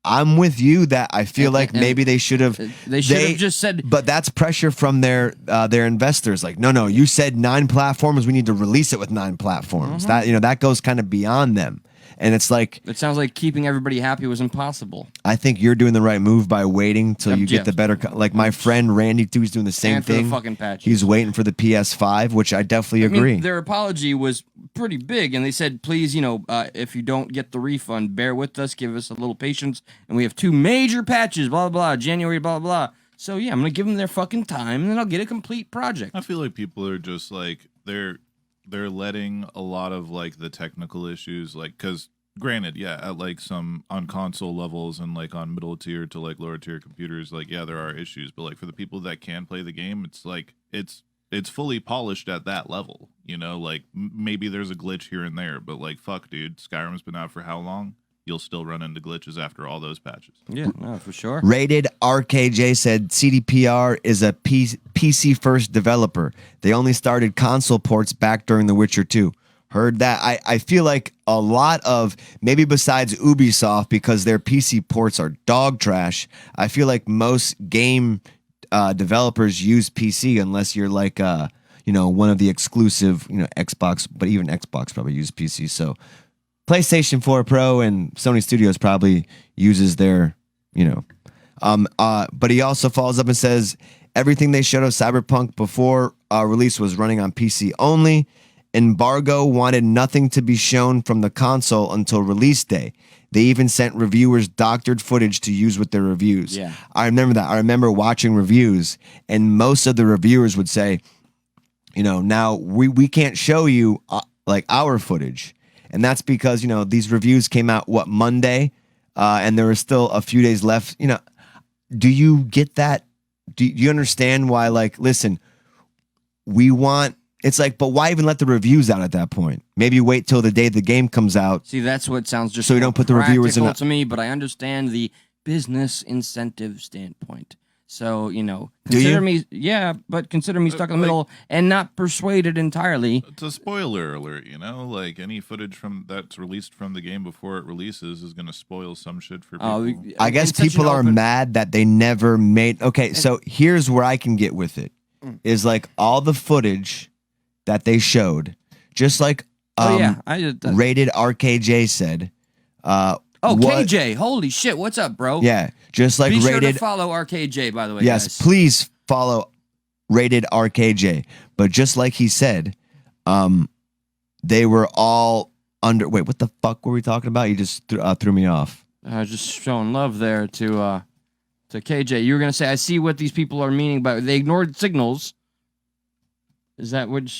I'm with you that I feel like maybe they should have. They should have just said. But that's pressure from their investors. Like, no, you said 9 platforms. We need to release it with 9 platforms. That goes kind of beyond them. And it's like it sounds like keeping everybody happy was impossible. I think you're doing the right move by waiting till you get the better. Like my friend Randy too, he's doing the same thing. The fucking patches. He's waiting for the PS5, which I definitely agree. Their apology was pretty big, and they said, please, if you don't get the refund, bear with us, give us a little patience, and we have 2 major patches, blah blah blah, January, blah blah blah. So yeah, I'm gonna give them their fucking time, and then I'll get a complete project. I feel like people are just like they're letting a lot of like the technical issues, like, because granted, yeah, at like some on console levels and like on middle tier to like lower tier computers, like yeah, there are issues, but like for the people that can play the game, it's like it's fully polished at that level, like maybe there's a glitch here and there, but like fuck, dude, Skyrim's been out for how long? You'll still run into glitches after all those patches. Yeah, no, for sure. Rated RKJ said CDPR is a PC first developer. They only started console ports back during The Witcher 2. Heard that. I feel like a lot of, maybe besides Ubisoft, because their PC ports are dog trash, I feel like most game developers use PC unless you're like one of the exclusive Xbox, but even Xbox probably use PC. So PlayStation 4 Pro and Sony Studios probably uses their but he also follows up and says everything they showed of Cyberpunk before release was running on PC only. Embargo wanted nothing to be shown from the console until release day. They even sent reviewers doctored footage to use with their reviews. Yeah. I remember that. I remember watching reviews, and most of the reviewers would say, now we can't show you like our footage. And that's because, these reviews came out, Monday? And there was still a few days left. Do you get that? Do you understand why, like, listen, we want... It's like, but why even let the reviews out at that point? Maybe wait till the day the game comes out. See, that's what sounds just so you don't put the reviewers in to me, but I understand the business incentive standpoint. So, consider me, consider me stuck in the middle and not persuaded entirely. It's a spoiler alert, like any footage that's released from the game before it releases is going to spoil some shit for people. I guess people are mad that they never made. Okay, so here's where I can get with it. is like all the footage that they showed, just like Rated RKJ said. KJ, holy shit, what's up, bro? Yeah, just like Be Rated. sure to follow RKJ, by the way. Yes, guys. please follow Rated RKJ. But just like he said, they were all under. Wait, what the fuck were we talking about? You just threw me off. I was just showing love there to KJ. You were gonna say, I see what these people are meaning by they ignored signals. Is that what?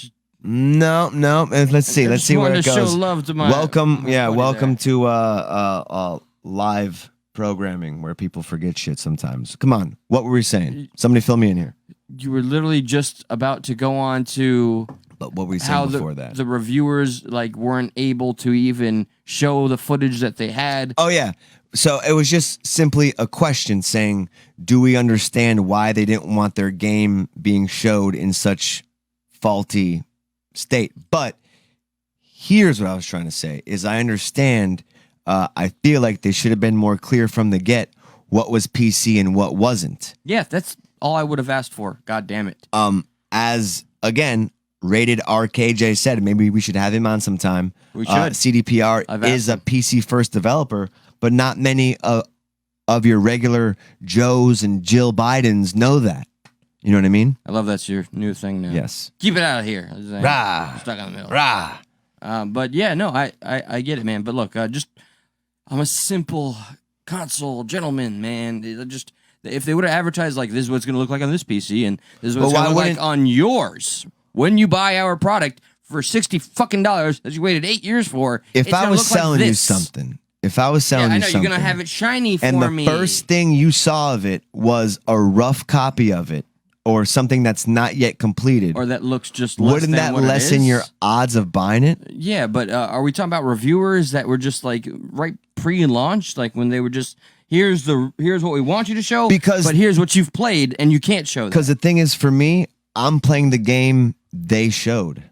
No. Let's see where it goes. Show love to my welcome there. to live programming where people forget shit sometimes. Come on, what were we saying? Somebody fill me in here. You were literally just about to go on to. But what were we saying before that? The reviewers weren't able to even show the footage that they had. Oh yeah. So it was just simply a question saying, do we understand why they didn't want their game being showed in such faulty state? But here's what I was trying to say is I understand. I feel like they should have been more clear from the get what was PC and what wasn't. Yeah, that's all I would have asked for. God damn it. As again, Rated RKJ said, maybe we should have him on sometime. We should. CDPR is a PC first developer, but not many of your regular Joes and Jill Bidens know that. You know what I mean? I love that's your new thing now. Yes. Keep it out of here. Rah. Stuck in the middle. Rah. But yeah, no, I get it, man. But look, I'm a simple console gentleman, man. Just if they would have advertised like this is what it's going to look like on this PC and this is what it's going to look like on yours when you buy our product for $60 fucking that you waited 8 years for. If I was selling you something, you're gonna have it shiny for me. And the first thing you saw of it was a rough copy of it, or something that's not yet completed, or that looks just less wouldn't than that what lessen your odds of buying it? Yeah, but are we talking about reviewers that were just right pre-launch, when they were just here's what we want you to show, but here's what you've played and you can't show that. Because the thing is, for me, I'm playing the game they showed.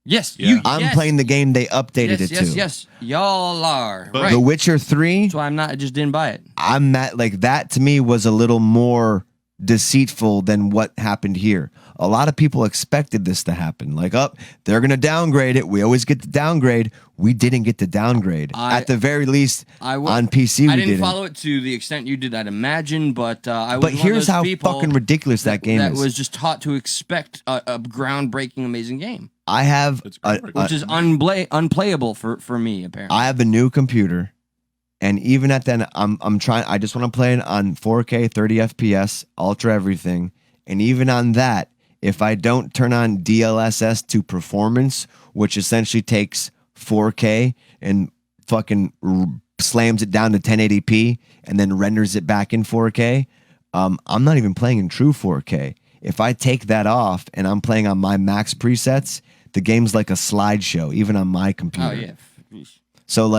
Yes, yeah. I'm playing the game they updated it to. Yes, y'all are. But right. The Witcher 3. So I just didn't buy it. I'm not that to me was a little more than what happened here. A lot of people expected this to happen. They're going to downgrade it. We always get the downgrade. We didn't get the downgrade. At the very least, on PC, I didn't follow it to the extent you did, I'd imagine, but I was But here's how people fucking ridiculous that game that is. That was just taught to expect a groundbreaking, amazing game. I have... which is unplayable for me, apparently. I have a new computer. And even at then, I'm trying. I just want to play it on 4K, 30 FPS, ultra everything. And even on that, if I don't turn on DLSS to performance, which essentially takes 4K and fucking slams it down to 1080p and then renders it back in 4K, I'm not even playing in true 4K. If I take that off and I'm playing on my max presets, the game's like a slideshow, even on my computer. Oh yeah. So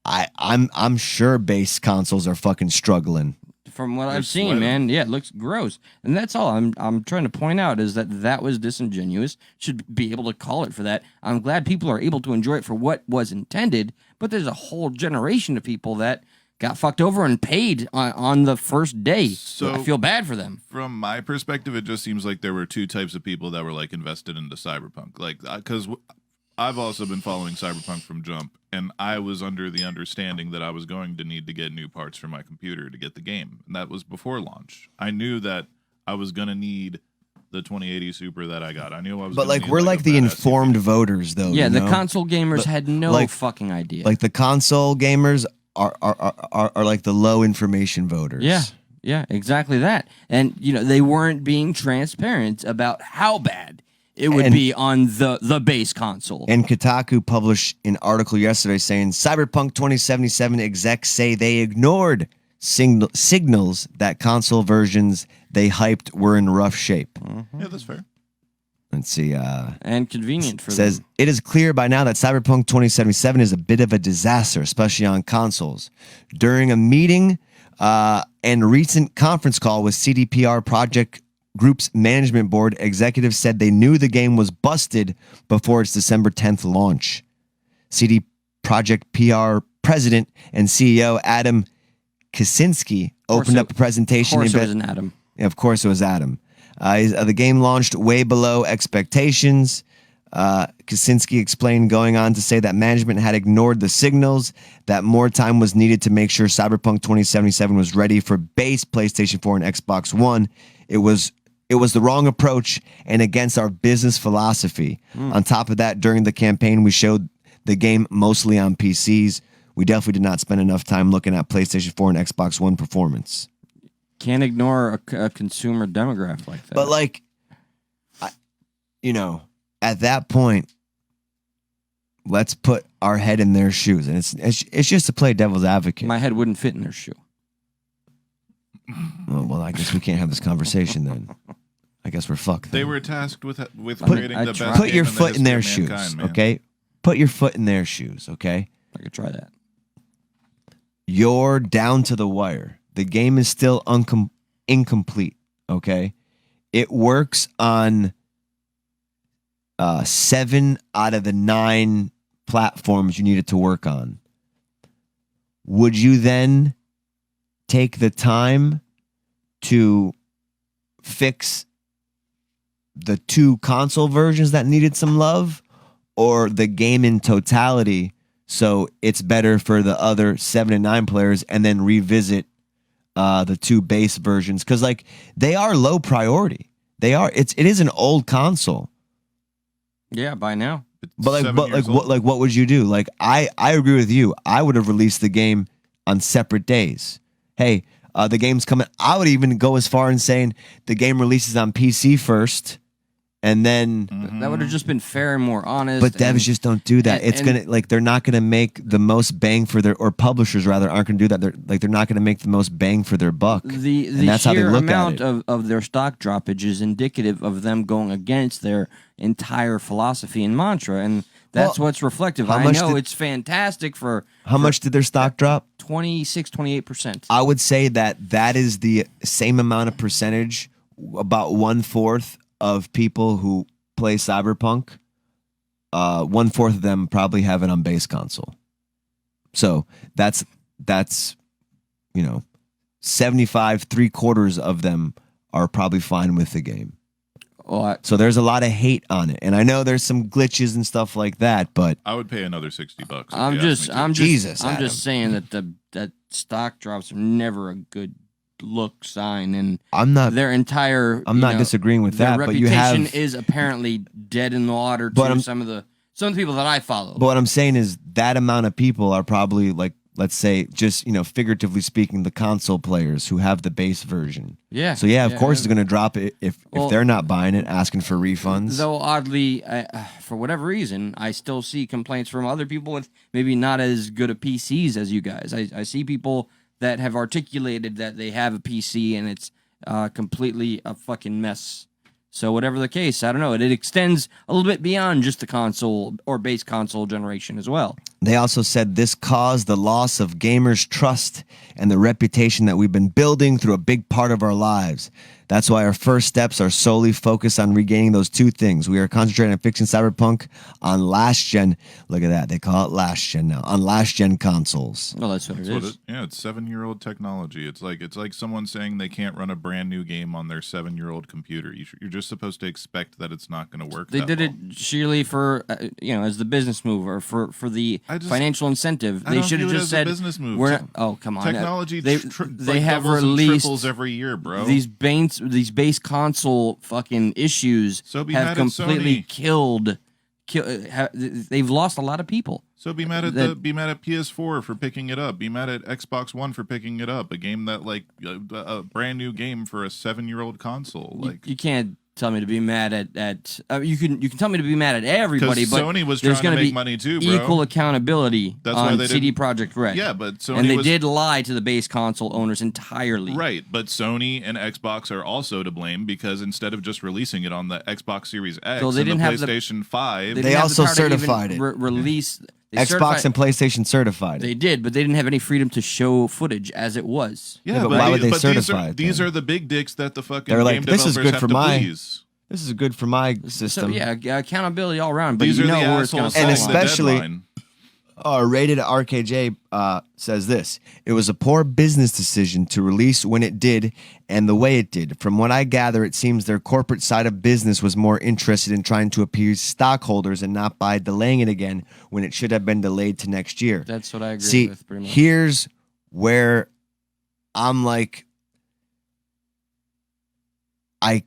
I'm sure base consoles are fucking struggling. From what I've seen, man, yeah, it looks gross, and that's all I'm trying to point out is that was disingenuous. Should be able to call it for that. I'm glad people are able to enjoy it for what was intended, but there's a whole generation of people that got fucked over and paid on the first day. So I feel bad for them. From my perspective, it just seems like there were two types of people that were invested into Cyberpunk, because I've also been following Cyberpunk from jump, and I was under the understanding that I was going to need to get new parts for my computer to get the game. And that was before launch. I knew that I was going to need the 2080 Super that I got. I knew I was. But we're the informed voters, though. Yeah, the console gamers had no fucking idea. The console gamers are the low information voters. Yeah, exactly that. And they weren't being transparent about how bad it would be on the base console. And Kotaku published an article yesterday saying Cyberpunk 2077 execs say they ignored signals that console versions they hyped were in rough shape. Yeah, that's fair. Let's see. And convenient for says, them. It is clear by now that Cyberpunk 2077 is a bit of a disaster, especially on consoles. During a meeting and recent conference call with CDPR Project Group's management board, executives said they knew the game was busted before its December 10th launch. CD Projekt PR president and CEO Adam Kaczynski opened up a presentation. Of course it was an Adam. Of course it was Adam. The game launched way below expectations. Kaczynski explained, going on to say that management had ignored the signals, that more time was needed to make sure Cyberpunk 2077 was ready for base PlayStation 4 and Xbox One. It was the wrong approach and against our business philosophy. On top of that, during the campaign, we showed the game mostly on PCs. We definitely did not spend enough time looking at PlayStation 4 and Xbox One performance. Can't ignore a consumer demographic like that. But like, at that point, let's put our head in their shoes, and it's just to play devil's advocate. My head wouldn't fit in their shoe. Well, I guess we can't have this conversation then. I guess we're fucked. They then. were tasked with creating the best. Put your game foot in the their history of shoes, mankind, man. okay? Put your foot in their shoes, okay? I could try that. You're down to the wire. The game is still incomplete, okay? It works on 7 out of the 9 platforms you need it to work on. Would you then take the time to fix the 2 console versions that needed some love, or the game in totality so it's better for the other 7 and 9 players, and then revisit the 2 base versions? Because like, they are low priority. It is an old console. Yeah, by now. But what would you do? Like, I agree with you. I would have released the game on separate days. Hey, the game's coming. I would even go as far as saying the game releases on PC first, and then that would have just been fair and more honest. But devs just don't do that. They're not gonna make the most bang for their, or publishers rather aren't gonna do that. They're not gonna make the most bang for their buck. The that's how they sheer look amount at it. of their stock droppage is indicative of them going against their entire philosophy and mantra, and that's what's reflective. I know it's fantastic for how much did their stock drop? 28%. I would say that is the same amount of percentage, about 1/4 of people who play Cyberpunk. 1/4 of them probably have it on base console. So that's 75, 3/4 of them are probably fine with the game. So there's a lot of hate on it, and I know there's some glitches and stuff like that, but I would pay another $60. I'm Adam. just saying that stock drops are never a good look sign, and I'm not their disagreeing with that, but you reputation have is apparently dead in the water to some of the people that I follow. But what I'm saying is that amount of people are probably, like, let's say, just figuratively speaking, the console players who have the base version. Yeah. So of course it's going to drop it if they're not buying it, asking for refunds. Though oddly, for whatever reason, I still see complaints from other people with maybe not as good of PCs as you guys. I see people that have articulated that they have a PC and it's completely a fucking mess. So whatever the case, I don't know. It extends a little bit beyond just the console or base console generation as well. They also said this caused the loss of gamers' trust and the reputation that we've been building through a big part of our lives. That's why our first steps are solely focused on regaining those 2 things. We are concentrating on fixing Cyberpunk on last gen. Look at that. They call it last gen now. On last gen consoles. Well, that's what it is. It's 7-year-old technology. It's like someone saying they can't run a brand new game on their 7-year-old computer. You're just supposed to expect that it's not going to work. They did it sheerly for as the business move, or for the financial incentive. They should have just said business move. Oh, come on. Technology they have released released every year, bro. These base console fucking issues have completely killed. They've lost a lot of people. So be mad at PS4 for picking it up. Be mad at Xbox One for picking it up. A game that a brand new game for a 7-year-old console. You can't tell me to be mad at you can tell me to be mad at everybody, but Sony was there's trying to be make money too, bro. Equal accountability on CD Projekt Red. Yeah, but Sony and they did lie to the base console owners entirely. Right, but Sony and Xbox are also to blame, because instead of just releasing it on the Xbox Series X and the PlayStation 5, they also certified it. Release. Xbox and PlayStation certified it. They did, but they didn't have any freedom to show footage as it was. Yeah, but why would they certify it? These are the big dicks that the fucking They're game developers have to please. This is good for my system. So, accountability all around. But These you are know the where it's going to assholes and especially, Rated RKJ says this. It was a poor business decision to release when it did and the way it did. From what I gather, it seems their corporate side of business was more interested in trying to appease stockholders and not by delaying it again when it should have been delayed to next year. That's what I agree with, pretty much. Here's where I'm like, I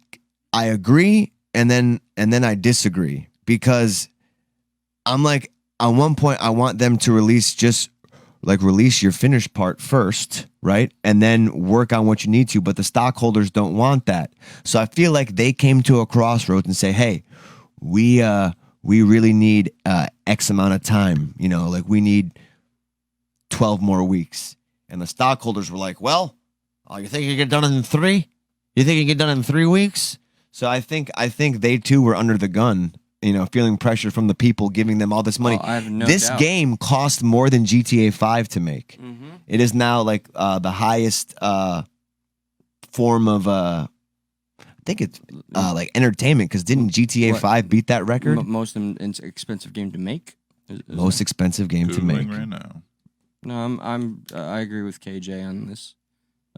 agree and then I disagree, because I'm like, at one point, I want them to release your finished part first, right? And then work on what you need to. But the stockholders don't want that. So I feel like they came to a crossroads and say, hey, we really need X amount of time. You know, like we need 12 more weeks. And the stockholders were like, well, you think you can get done in 3? You think you can get done in 3 weeks? So I think they too were under the gun, you know, feeling pressure from the people giving them all this money. I have no this doubt. game cost more than GTA 5 to make. Mm-hmm. It is now like the highest form of, I think it's like entertainment, because didn't GTA 5 beat that record? Most expensive game to make. Most expensive game to make. Googling right now. No, I agree with KJ on this,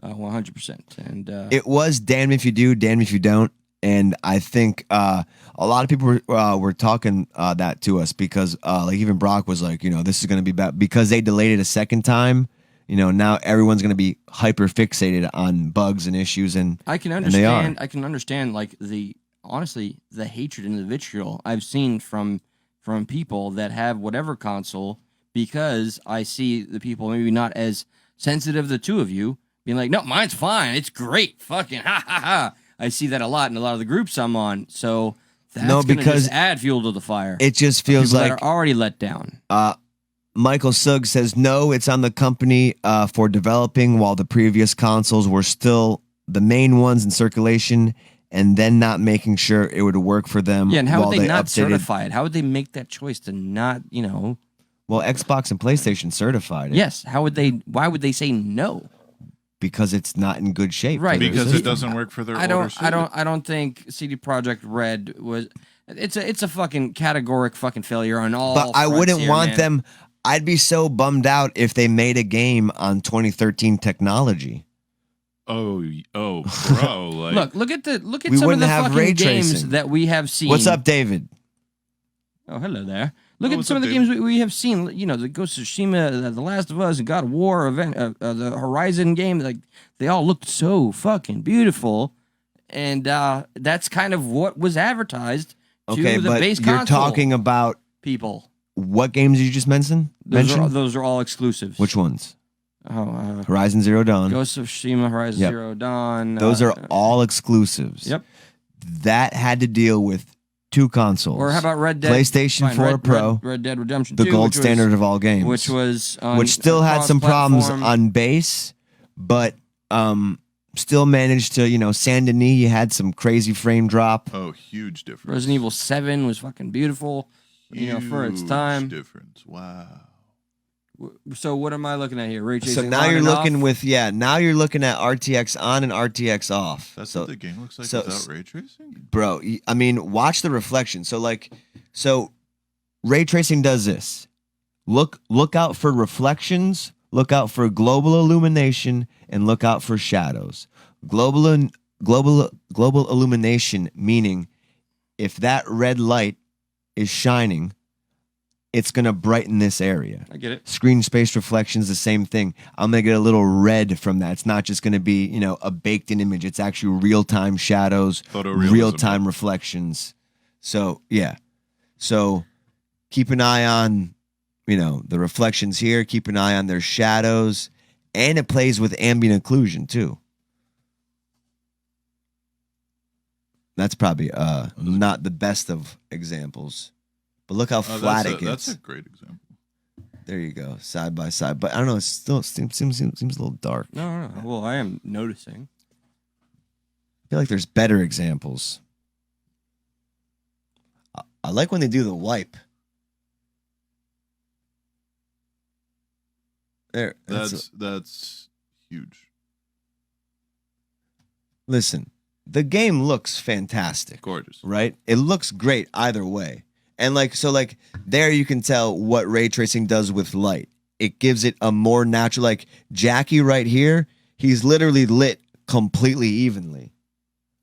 100%. And It was damn if you do, damn if you don't. And I think a lot of people were talking that to us, because like even Brock was like, you know, this is going to be bad because they delayed it a second time. You know, now everyone's going to be hyper fixated on bugs and issues, and I can understand. And they are. I can understand like the hatred and the vitriol I've seen from people that have whatever console, because I see the people maybe not as sensitive, the two of you being like, no, mine's fine, it's great, fucking ha ha ha. I see that a lot in a lot of the groups I'm on. So that's going to just add fuel to the fire. It just feels people like that are already let down. Michael Sugg says, no, it's on the company for developing while the previous consoles were still the main ones in circulation, and then not making sure it would work for them. Yeah, and how while would they not updated. certify it? How would they make that choice to not, you know? Well, Xbox and PlayStation certified it. Yes. Why would they say no? Because it's not in good shape. Right. Because it doesn't work for their I don't think CD Projekt Red was. It's a fucking categoric fucking failure on all. But I wouldn't here, want man. them. I'd be so bummed out if they made a game on 2013 technology. Oh, bro! Like, look at some We of wouldn't the have fucking ray games tracing. that we have seen. What's up, David? Oh, hello there. Look Oh, at what's some up, of the David? games we have seen. You know, the Ghost of Tsushima, the Last of Us, and God of War, the Horizon game. Like, they all looked so fucking beautiful, and that's kind of what was advertised to Okay, the but base you're console talking about people. what games did you just mention? Those are all exclusives. Which ones? Oh, Horizon Zero Dawn. Ghost of Tsushima, Horizon Yep. Zero Dawn. Those are all exclusives. Yep. That had to deal with two consoles. Or how about Red Dead? PlayStation 4 Pro, Red Dead Redemption the 2, gold which was- standard of all games. which was which still had some problems cross-platform. on base, but still managed to, you know, Saint Denis, you had some crazy frame drop. oh, huge difference. Resident Evil 7 was fucking beautiful, you know, for its Huge time. difference. Wow. So what am I looking at here? Ray So tracing now on you're and looking off? with now you're looking at RTX on and RTX off. That's so what the game looks like so- without ray tracing. bro, I mean, watch the reflection. So ray tracing does this. Look out for reflections, look out for global illumination, and look out for shadows. Global illumination, meaning if that red light is shining, it's going to brighten this area. I get it. Screen space reflections, the same thing. I'm going to get a little red from that. It's not just going to be, you know, a baked in image. It's actually real-time shadows, Photorealism. real-time reflections. So, yeah. So, keep an eye on, you know, the reflections here. Keep an eye on their shadows. And it plays with ambient occlusion, too. That's probably not the best of examples. But look how flat it gets. That's a great example. There you go, side by side. But I don't know. It still seems a little dark. No. Well, I am noticing. I feel like there's better examples. I like when they do the wipe. There. That's huge. Listen, the game looks fantastic. Gorgeous. Right? It looks great either way. And like so like there you can tell what ray tracing does with light. It gives it a more natural, like Jackie right here, he's literally lit completely evenly.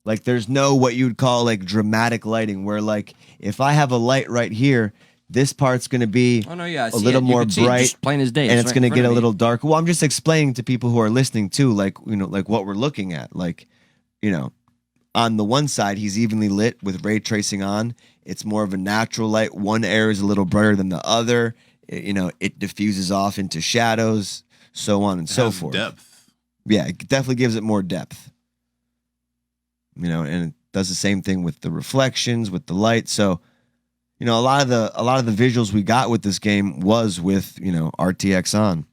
Like there's no what you'd call like dramatic lighting where like if I have a light right here, this part's going to be Oh no, yeah, I a see little it. You more can see it bright just plain as day. and it's right going in to get front a of me. little darker. Well, I'm just explaining to people who are listening too, like, you know, like what we're looking at. Like, you know, on the one side, he's evenly lit with ray tracing on. It's more of a natural light. One area is a little brighter than the other. You know, it diffuses off into shadows, so on and so has forth. depth. Yeah, it definitely gives it more depth. You know, and it does the same thing with the reflections, with the light. So, you know, a lot of the visuals we got with this game was with, you know, RTX on.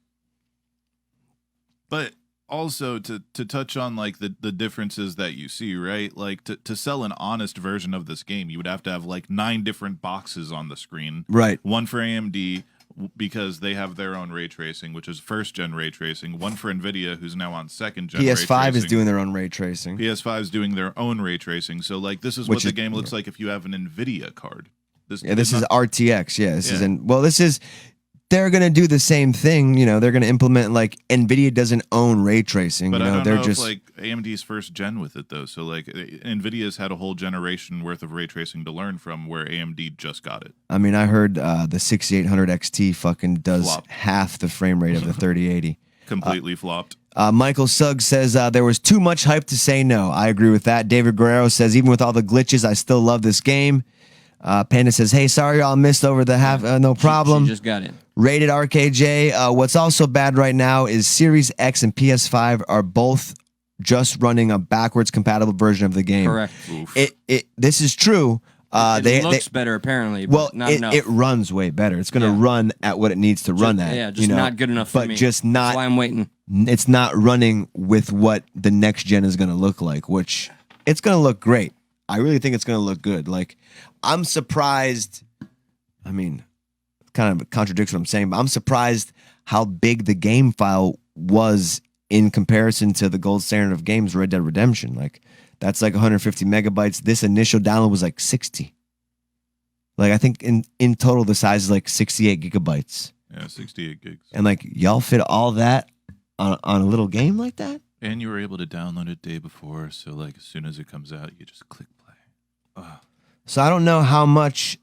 But also to touch on like the differences that you see, right? Like to sell an honest version of this game, you would have to have like 9 different boxes on the screen. Right. One for AMD because they have their own ray tracing, which is first gen ray tracing. One for Nvidia, who's now on second gen. PS5 is doing their own ray tracing. PS5 is doing their own ray tracing. So like this is Which what the is- game looks like if you have an Nvidia card. This is RTX. Yeah, this is Yeah. this is they're gonna do the same thing. You know, they're gonna implement like Nvidia doesn't own ray tracing. But you know, I don't they're know just if like AMD's first gen with it though. So like Nvidia's had a whole generation worth of ray tracing to learn from, where AMD just got it. I mean, I heard the 6800 XT fucking does Flop. half the frame rate of the 3080. Completely flopped. Michael Suggs says there was too much hype to say no. I agree with that. David Guerrero says even with all the glitches, I still love this game. Panda says, hey, sorry y'all missed over the half. No problem. She just got it. Rated RKJ. What's also bad right now is Series X and PS5 are both just running a backwards compatible version of the game. Correct. Oof. This is true. It looks better apparently, but Well, not enough. it runs way better. It's going to Yeah. run at what it needs to run at. Yeah, just you know, not good enough for but me. just That's not. why I'm waiting. It's not running with what the next gen is going to look like, which it's going to look great. I really think it's going to look good. Like, I'm surprised. I mean, kind of contradicts what I'm saying, but I'm surprised how big the game file was in comparison to the gold standard of games, Red Dead Redemption. Like, that's like 150 megabytes. This initial download was like 60. Like, I think in total, the size is like 68 gigabytes. Yeah, 68 gigs. And like, y'all fit all that on a little game like that? And you were able to download it day before, so like as soon as it comes out, you just click play. So I don't know how much.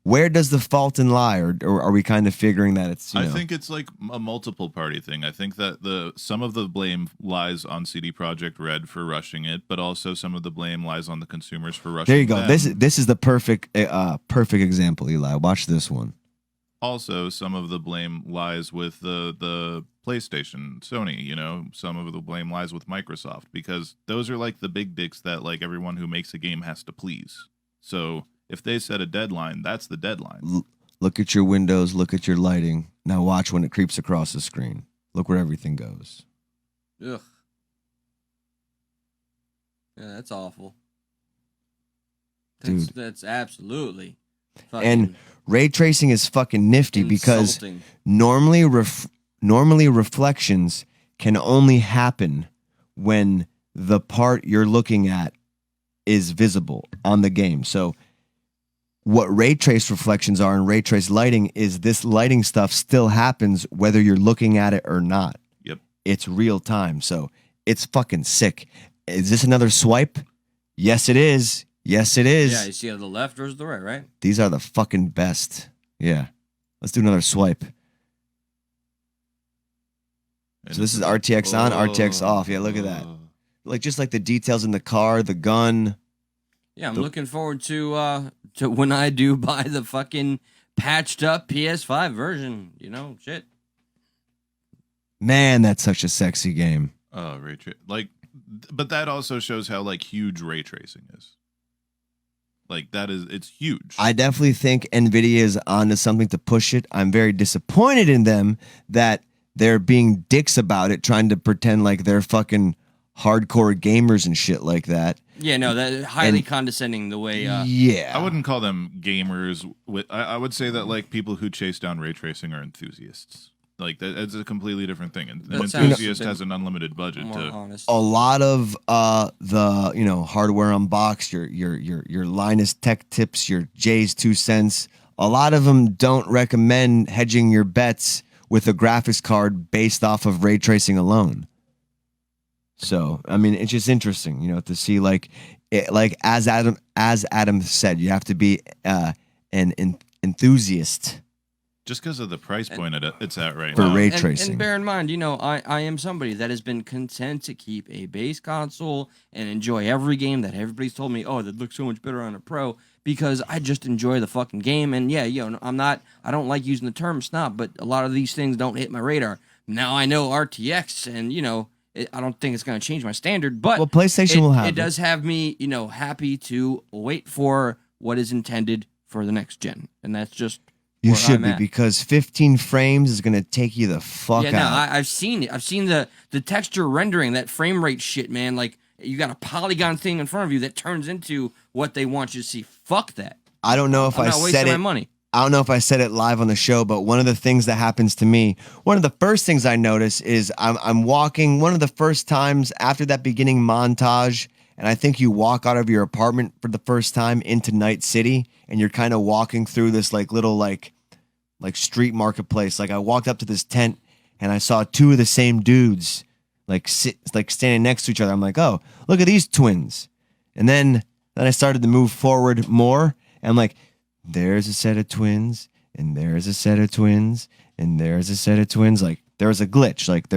Where does the fault in lie, or are we kind of figuring that it's? I think it's like a multiple party thing. I think that some of the blame lies on CD Projekt Red for rushing it, but also some of the blame lies on the consumers for rushing. There you go. them. This is the perfect example, Eli. Watch this one. Also, some of the blame lies with the PlayStation, Sony. You know, some of the blame lies with Microsoft, because those are like the big dicks that like everyone who makes a game has to please. So if they set a deadline, that's the deadline. Look at your windows. Look at your lighting. Now watch when it creeps across the screen. Look where everything goes. Ugh. Yeah, that's awful. Dude. That's absolutely. Fucking And ray tracing is fucking nifty because insulting. normally reflections can only happen when the part you're looking at is visible on the game. So what ray trace reflections are and ray trace lighting is this lighting stuff still happens whether you're looking at it or not. Yep. It's real time. So it's fucking sick. Is this another swipe? Yes, it is. Yes, it is. Yeah, you see on the left versus the right, right? These are the fucking best. Yeah. Let's do another swipe. So this is RTX on, RTX off. Yeah, look at that. Like just like the details in the car, the gun. Yeah, I'm looking forward to when I do buy the fucking patched up PS5 version. You know, shit. Man, that's such a sexy game. Oh, ray like, but that also shows how like huge ray tracing is. Like it's huge. I definitely think Nvidia is onto something to push it. I'm very disappointed in them that they're being dicks about it, trying to pretend like they're fucking hardcore gamers and shit like that. Yeah, no, that highly condescending the way. Yeah. I wouldn't call them gamers. I would say that like people who chase down ray tracing are enthusiasts. Like it's a completely different thing. And an That sounds enthusiast a bit has an unlimited budget more to. honest. A lot of the hardware unboxed, your Linus Tech Tips, your Jay's 2 cents. A lot of them don't recommend hedging your bets with a graphics card based off of ray tracing alone. So I mean, it's just interesting, to see like as Adam said, you have to be an enthusiast Just because of the price point it's at right for now. ray And tracing. bear in mind, I am somebody that has been content to keep a base console and enjoy every game that everybody's told me, oh, that looks so much better on a pro, because I just enjoy the fucking game. And yeah, I don't like using the term snob, but a lot of these things don't hit my radar. Now I know RTX, and I don't think it's going to change my standard, but Well, PlayStation will have it does have me, happy to wait for what is intended for the next gen, and that's just You where should I'm be, at. because 15 frames is going to take you the fuck Yeah, no, out. I've seen it. I've seen the texture rendering, that frame rate shit, man. Like, you got a polygon thing in front of you that turns into what they want you to see. Fuck that. I don't know if I'm I not said wasting it. my money. I don't know if I said it live on the show, but one of the things that happens to me, one of the first things I notice is I'm walking, one of the first times after that beginning montage, and I think you walk out of your apartment for the first time into Night City, and you're kind of walking through this little street marketplace. Like, I walked up to this tent and I saw two of the same dudes standing next to each other. I'm like, oh, look at these twins. And then I started to move forward more, and I'm like, there's a set of twins, and there's a set of twins, and there's a set of twins. Like, there was a glitch. Like,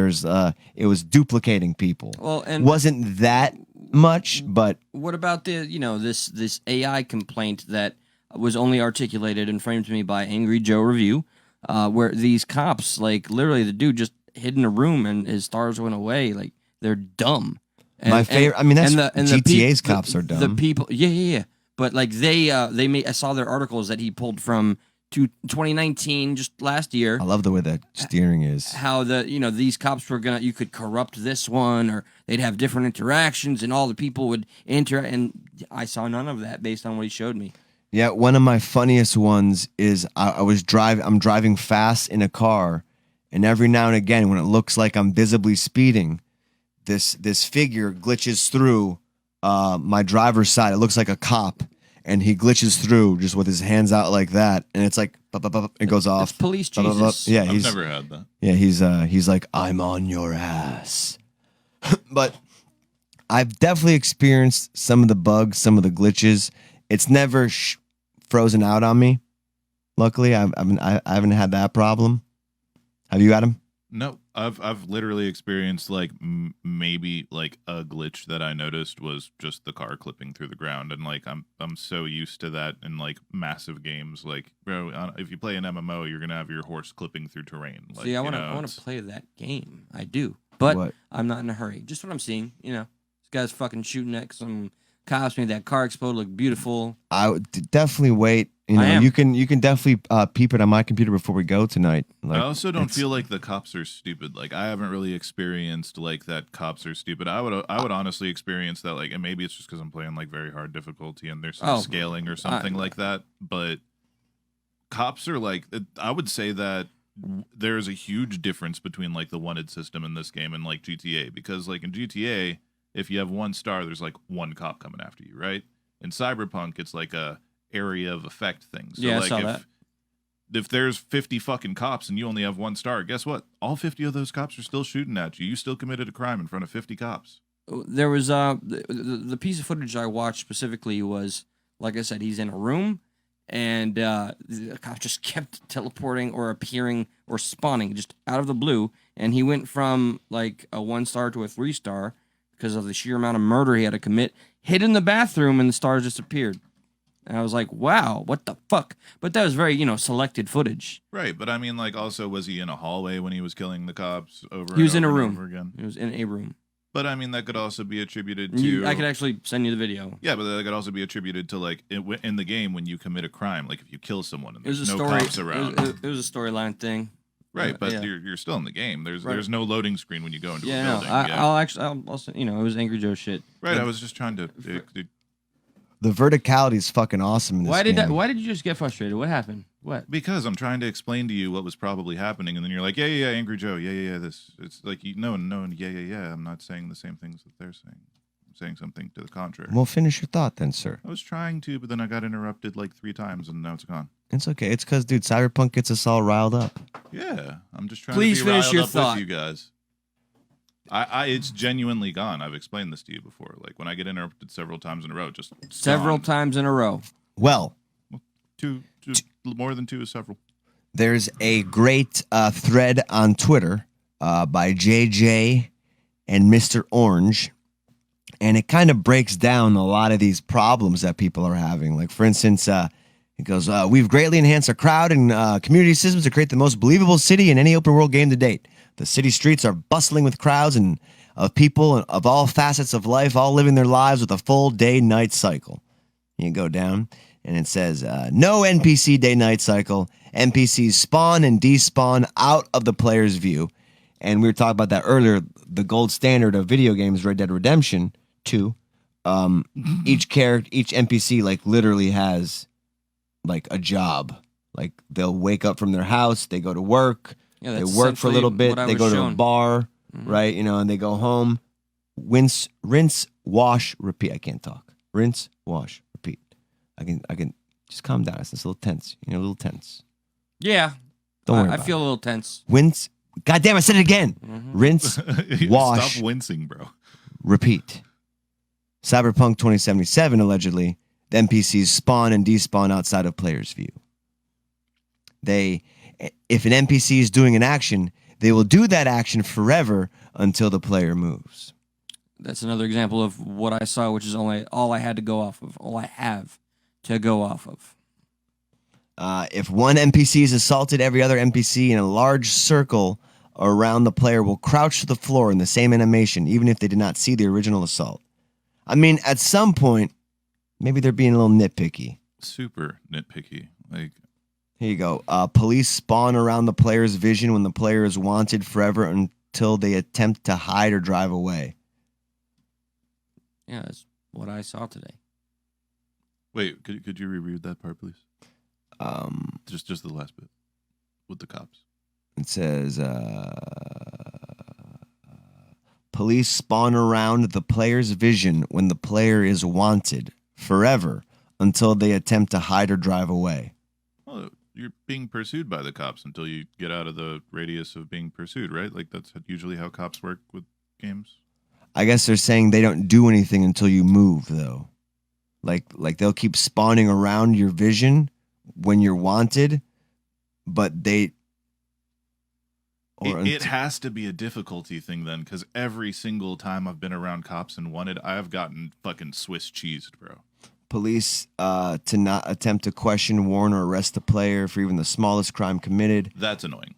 it was duplicating people. Well, and wasn't that much, but what about this AI complaint that was only articulated and framed to me by Angry Joe Review, where these cops, like, literally the dude just hid in a room and his stars went away. Like, they're dumb. And, my favorite. I mean, that's the GTA's cops are dumb. The people, yeah. But like they made. I saw their articles that he pulled from 2019, just last year. I love the way that steering is. How these cops were you could corrupt this one, or they'd have different interactions, and all the people would interact. And I saw none of that based on what he showed me. Yeah, one of my funniest ones is I'm driving fast in a car, and every now and again, when it looks like I'm visibly speeding, this figure glitches through my driver's side. It looks like a cop, and he glitches through just with his hands out like that, and it's like it goes off. It's police Bup, bup, bup. Jesus. Yeah, I've never had that. Yeah, he's like, I'm on your ass. But I've definitely experienced some of the bugs, some of the glitches. It's never frozen out on me. Luckily, I haven't had that problem. Have you, Adam? No, I've literally experienced like maybe like a glitch that I noticed was just the car clipping through the ground, and like I'm so used to that in like massive games. Like, bro, if you play an MMO, you're gonna have your horse clipping through terrain. Like, See, I want to play that game. I do, but What? I'm not in a hurry. Just what I'm seeing. This guy's fucking shooting at some cops. Made that car explode. Look beautiful. I would definitely wait. I am. You can definitely peep it on my computer before we go tonight. Like, I also don't feel like the cops are stupid. Like, I haven't really experienced like that cops are stupid. I would honestly experience that, like, and maybe it's just because I'm playing like very hard difficulty and there's some scaling or something like that. But cops are like, I would say that there's a huge difference between like the wanted system in this game and like GTA, because like in GTA, if you have 1 star, there's like 1 cop coming after you, right? In Cyberpunk, it's like a area of effect thing. So Yeah, I like saw that. if there's 50 fucking cops and you only have 1 star, guess what? All 50 of those cops are still shooting at you. You still committed a crime in front of 50 cops. There was the piece of footage I watched specifically was, like I said, he's in a room, and the cop just kept teleporting or appearing or spawning just out of the blue, and he went from like a 1 star to a 3 star because of the sheer amount of murder he had to commit. Hid in the bathroom, and the stars disappeared. And I was like, wow, what the fuck? But that was very, selected footage. Right, but I mean, like, also, was he in a hallway when he was killing the cops He was in a and room. over again? He was in a room. But I mean, that could also be attributed to... I could actually send you the video. Yeah, but that could also be attributed to, like, in the game when you commit a crime, like if you kill someone and It was there's a no story. cops around. It was a storyline thing. Right, but yeah. you're still in the game. There's Right. there's no loading screen when you go into a Yeah, no. building. I'll it was Angry Joe shit. Right, I was just trying to... The verticality is fucking awesome in this game. Why did you just get frustrated? What happened? What? Because I'm trying to explain to you what was probably happening, and then you're like, yeah, Angry Joe, yeah. This, it's like, no, yeah. I'm not saying the same things that they're saying. I'm saying something to the contrary. Well, finish your thought then, sir. I was trying to, but then I got interrupted like 3 times, and now it's gone. It's okay. It's because, dude, Cyberpunk gets us all riled up. Yeah, I'm just trying Please to be finish riled your up thought. with you guys. It's genuinely gone. I've explained this to you before. Like when I get interrupted several times in a row, just Several gone. times in a row. Well, Two, more than 2 is several. there's a great thread on Twitter by JJ and Mr. Orange, and it kind of breaks down a lot of these problems that people are having. Like, for instance, it goes, we've greatly enhanced our crowd and community systems to create the most believable city in any open world game to date. The city streets are bustling with crowds and of people of all facets of life, all living their lives with a full day-night cycle. You go down, and it says, no NPC day-night cycle. NPCs spawn and despawn out of the player's view. And we were talking about that earlier, the gold standard of video games, Red Dead Redemption 2. Each NPC, like, literally has, like, a job. Like, they'll wake up from their house, they go to work, Yeah, they that's work for a little bit, what I they was go to a shown. bar, right? You know, and they go home. Rinse, wash, repeat. I can't talk. Rinse, wash, repeat. I can just calm down. It's just a little tense. You know, a little tense. Yeah. Don't worry I about feel it. a little tense. Rinse. God damn, I said it again. Rinse, wash, Stop wincing, bro. repeat. Cyberpunk 2077, allegedly, the NPCs spawn and despawn outside of players' view. If an NPC is doing an action, they will do that action forever until the player moves. That's another example of what I saw, which is all I had to go off of. All I have to go off of. If one NPC is assaulted, every other NPC in a large circle around the player will crouch to the floor in the same animation, even if they did not see the original assault. I mean, at some point, maybe they're being a little nitpicky. Super nitpicky. Like, here you go. Police spawn around the player's vision when the player is wanted forever until they attempt to hide or drive away. Yeah, that's what I saw today. wait, could you reread that part, please? Just the last bit with the cops. It says, police spawn around the player's vision when the player is wanted forever until they attempt to hide or drive away. Well, you're being pursued by the cops until you get out of the radius of being pursued, right? Like that's usually how cops work with games. I guess they're saying they don't do anything until you move, though. Like they'll keep spawning around your vision when you're wanted, but they... It has to be a difficulty thing then, because every single time I've been around cops and wanted, I've gotten fucking Swiss cheesed, bro. Police to not attempt to question, warn, or arrest the player for even the smallest crime committed. That's annoying.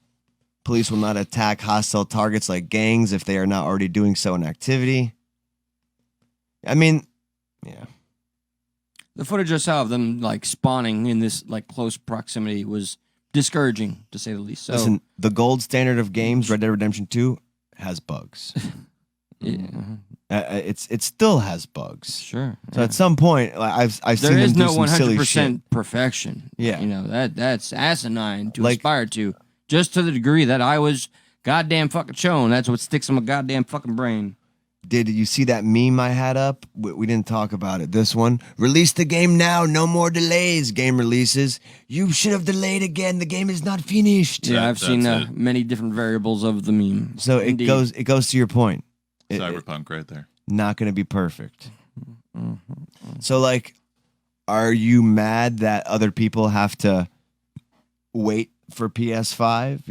Police will not attack hostile targets like gangs if they are not already doing so in activity. I mean, yeah. The footage I saw of them like spawning in this like close proximity was discouraging, to say the least. So, Listen, the gold standard of games, Red Dead Redemption 2, has bugs. yeah, It still has bugs. sure. So at some point, I've seen There them is do no some silly shit. 100% perfection. Yeah. You know, that's asinine to Like- aspire to, just to the degree that I was goddamn fucking shown. That's what sticks in my goddamn fucking brain. Did you see that meme I had up? We didn't talk about it. This one. Release the game now. No more delays. Game releases. You should have delayed again. The game is not finished. Yeah, That- I've seen that's it. many different variables of the meme. So it Indeed. goes to your point. Cyberpunk right there. Not going to be perfect. So, like, are you mad that other people have to wait for PS5?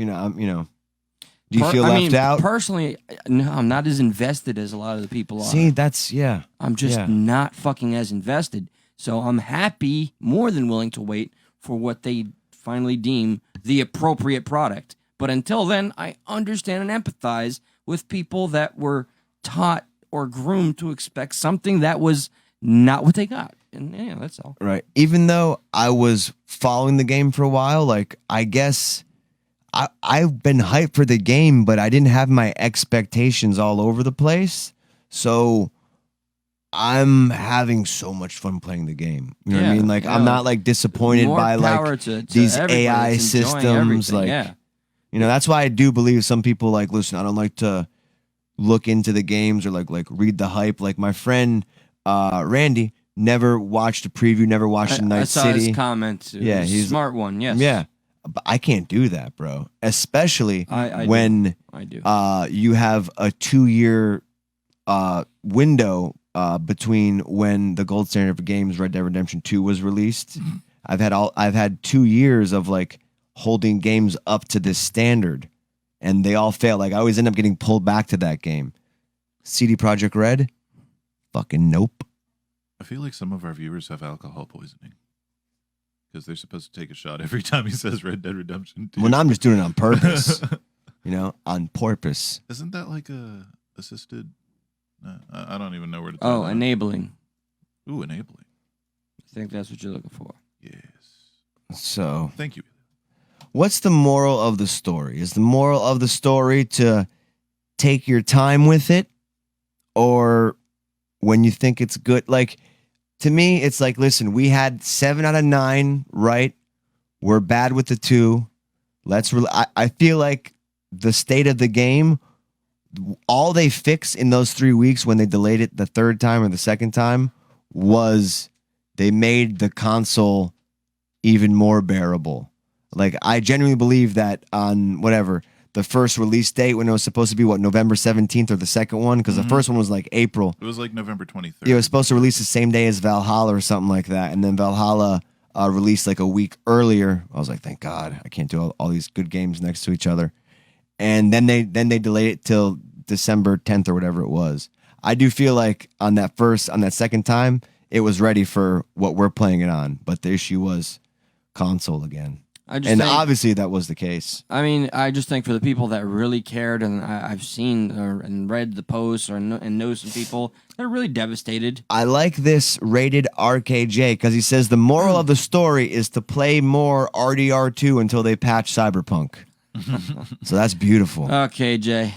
Do you feel left out? Personally, no, I'm not as invested as a lot of the people are. See, that's, yeah. I'm just yeah. not fucking as invested. So I'm happy, more than willing to wait for what they finally deem the appropriate product. But until then, I understand and empathize with people that were taught or groomed to expect something that was not what they got. And yeah, that's all. Right. Even though I was following the game for a while, like, I guess I've been hyped for the game, but I didn't have my expectations all over the place. So I'm having so much fun playing the game. You know what I mean? Like I'm not like disappointed More by power like to these everybody AI that's enjoying systems. everything, Like yeah. you know, that's why I do believe some people like listen. I don't like to look into the games or like read the hype. Like my friend Randy never watched a preview, never watched I Night saw City. his comment. Yeah, He's he's a smart one. Yes. Yeah, but I can't do that, bro. Especially I when I do. you have a 2-year window between when the gold standard for games Red Dead Redemption 2 was released. I've had 2 years of like holding games up to this standard, and they all fail. Like I always end up getting pulled back to that game. CD Projekt Red, fucking nope. I feel like some of our viewers have alcohol poisoning because they're supposed to take a shot every time he says Red Dead Redemption 2. Well, now I'm just doing it on purpose. You know, on purpose. Isn't that like a assisted? I don't even know where to. Oh, enabling. Ooh, enabling. I think that's what you're looking for. Yes. So, Thank you. what's the moral of the story? Is the moral of the story to take your time with it, or when you think it's good? Like, to me, it's like, listen, we had 7 out of 9, right? We're bad with the 2. I feel like the state of the game, all they fixed in those 3 weeks when they delayed it the third time or the second time was they made the console even more bearable. Like, I genuinely believe that on whatever the first release date, when it was supposed to be November 17th or the second one, because the first one was like April. It was like November 23rd. It was supposed to release the same day as Valhalla or something like that, and then Valhalla released like a week earlier. I was like, thank God, I can't do all these good games next to each other. And then they delayed it till December 10th or whatever it was. I do feel like on that second time, it was ready for what we're playing it on, but the issue was console again. Obviously that was the case. I mean, I just think for the people that really cared, and I've seen and read the posts and know some people that are really devastated. I like this rated RKJ because he says the moral of the story is to play more RDR2 until they patch Cyberpunk. So that's beautiful. Okay, Jay.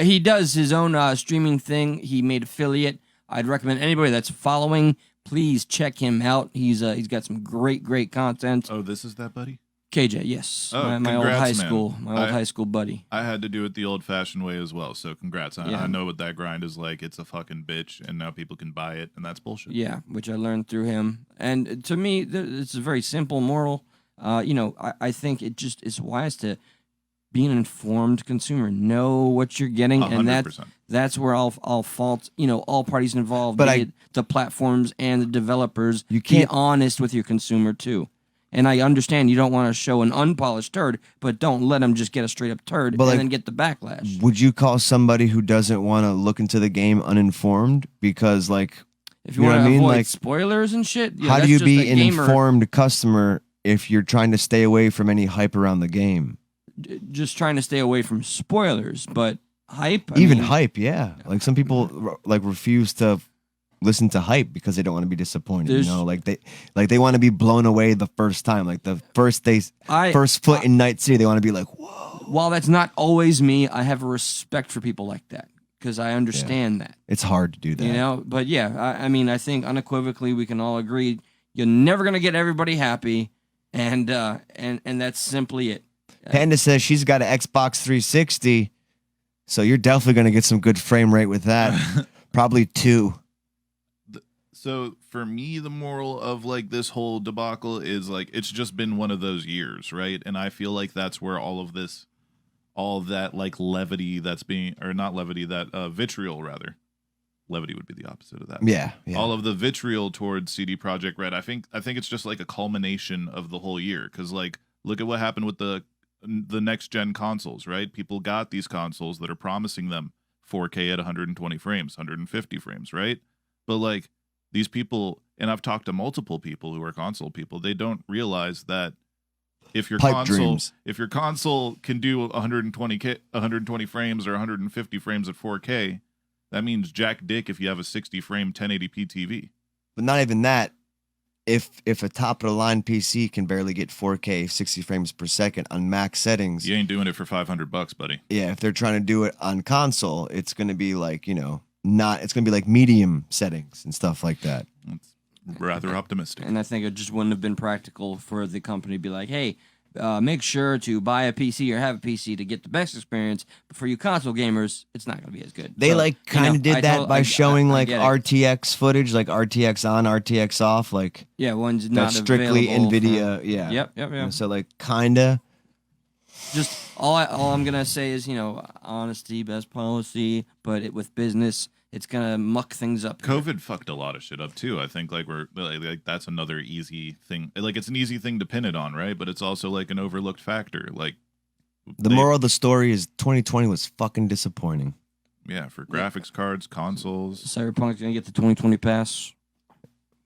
He does his own streaming thing. He made affiliate. I'd recommend anybody that's following, please check him out. He's got some great content. Oh, this is that buddy? KJ, yes. Oh, my old high man. school. High school buddy. I had to do it the old-fashioned way as well, so congrats. I know what that grind is like. It's a fucking bitch, and now people can buy it, and that's bullshit. Yeah, which I learned through him. And to me, it's a very simple moral. I think it just is wise to be an informed consumer. Know what you're getting, 100%. and that's where I'll fault, all parties involved, But the platforms and the developers. You can't- be honest with your consumer too. And I understand you don't want to show an unpolished turd, but don't let them just get a straight up turd and then get the backlash. Would you call somebody who doesn't want to look into the game uninformed? Because If you know want what I to mean? avoid Like, spoilers and shit, how do that's you just be a an gamer informed customer if you're trying to stay away from any hype around the game? just trying to stay away from spoilers, but hype. Hype, yeah. Like some people refuse to listen to hype because they don't want to be disappointed. They want to be blown away the first time. Like the first foot in Night City, they want to be like, whoa. While that's not always me, I have a respect for people like that because I understand that. It's hard to do that. But yeah, I think unequivocally we can all agree you're never gonna get everybody happy, and that's simply it. Panda says she's got an Xbox 360, so you're definitely gonna get some good frame rate with that. Probably 2. So for me, the moral of like this whole debacle is like it's just been one of those years, right? And I feel like that's where all that like levity that's being, or not levity, that vitriol rather. Levity would be the opposite of that. Yeah. All of the vitriol towards CD Projekt Red. I think it's just like a culmination of the whole year, because like look at what happened with the next gen consoles, right? People got these consoles that are promising them 4K at 120 frames, 150 frames, right? But like these people, and I've talked to multiple people who are console people, they don't realize that if your console can do 120 frames or 150 frames at 4K, that means jack dick if you have a 60 frame 1080p TV. But not even that. If a top of the line PC can barely get 4K 60 frames per second on max settings, you ain't doing it for $500, buddy. Yeah, if they're trying to do it on console, it's going to be like, not. It's going to be like medium settings and stuff like that. It's rather optimistic. And I think it just wouldn't have been practical for the company to be like, hey, make sure to buy a PC or have a PC to get the best experience. But for you console gamers, it's not going to be as good. They So, like kind of did that by showing like get it. RTX footage, like RTX on, RTX off, like Yeah, one's not that's strictly available NVIDIA. for- Yeah. Yep. So like kind of. Just all I'm gonna say is, honesty, best policy. But with business, it's gonna muck things up. COVID fucked a lot of shit up too. I think like that's another easy thing. Like it's an easy thing to pin it on, right? But it's also like an overlooked factor. Like The moral of the story is 2020 was fucking disappointing. Yeah, for graphics cards, consoles. Cyberpunk's gonna get the 2020 pass.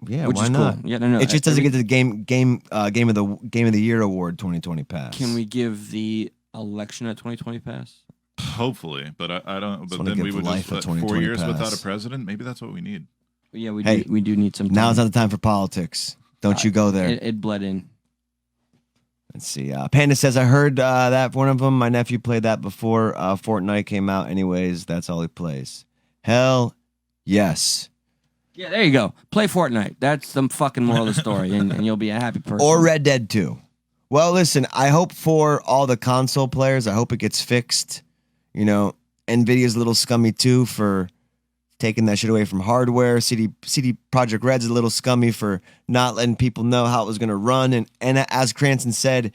Yeah, which why is not? cool. Yeah, no. It just doesn't get the game of the year award 2020 pass. Can we give the election a 2020 pass? Hopefully, but I don't. Just But wanna then we give would life just a 2020 4 years without pass. a president. Maybe that's what we need. Yeah, we Hey, do need some. Now's time. not the time for politics. Don't you go there. It bled in. Let's see. Panda says, I heard that one of them, my nephew played that before Fortnite came out. Anyways, that's all he plays. Hell yes. Yeah, there you go. Play Fortnite. That's the fucking moral of the story, and you'll be a happy person. Or Red Dead 2. Well, listen, I hope for all the console players, I hope it gets fixed. You know, Nvidia's a little scummy too for taking that shit away from hardware. CD Projekt Red's a little scummy for not letting people know how it was going to run. And as Cranston said,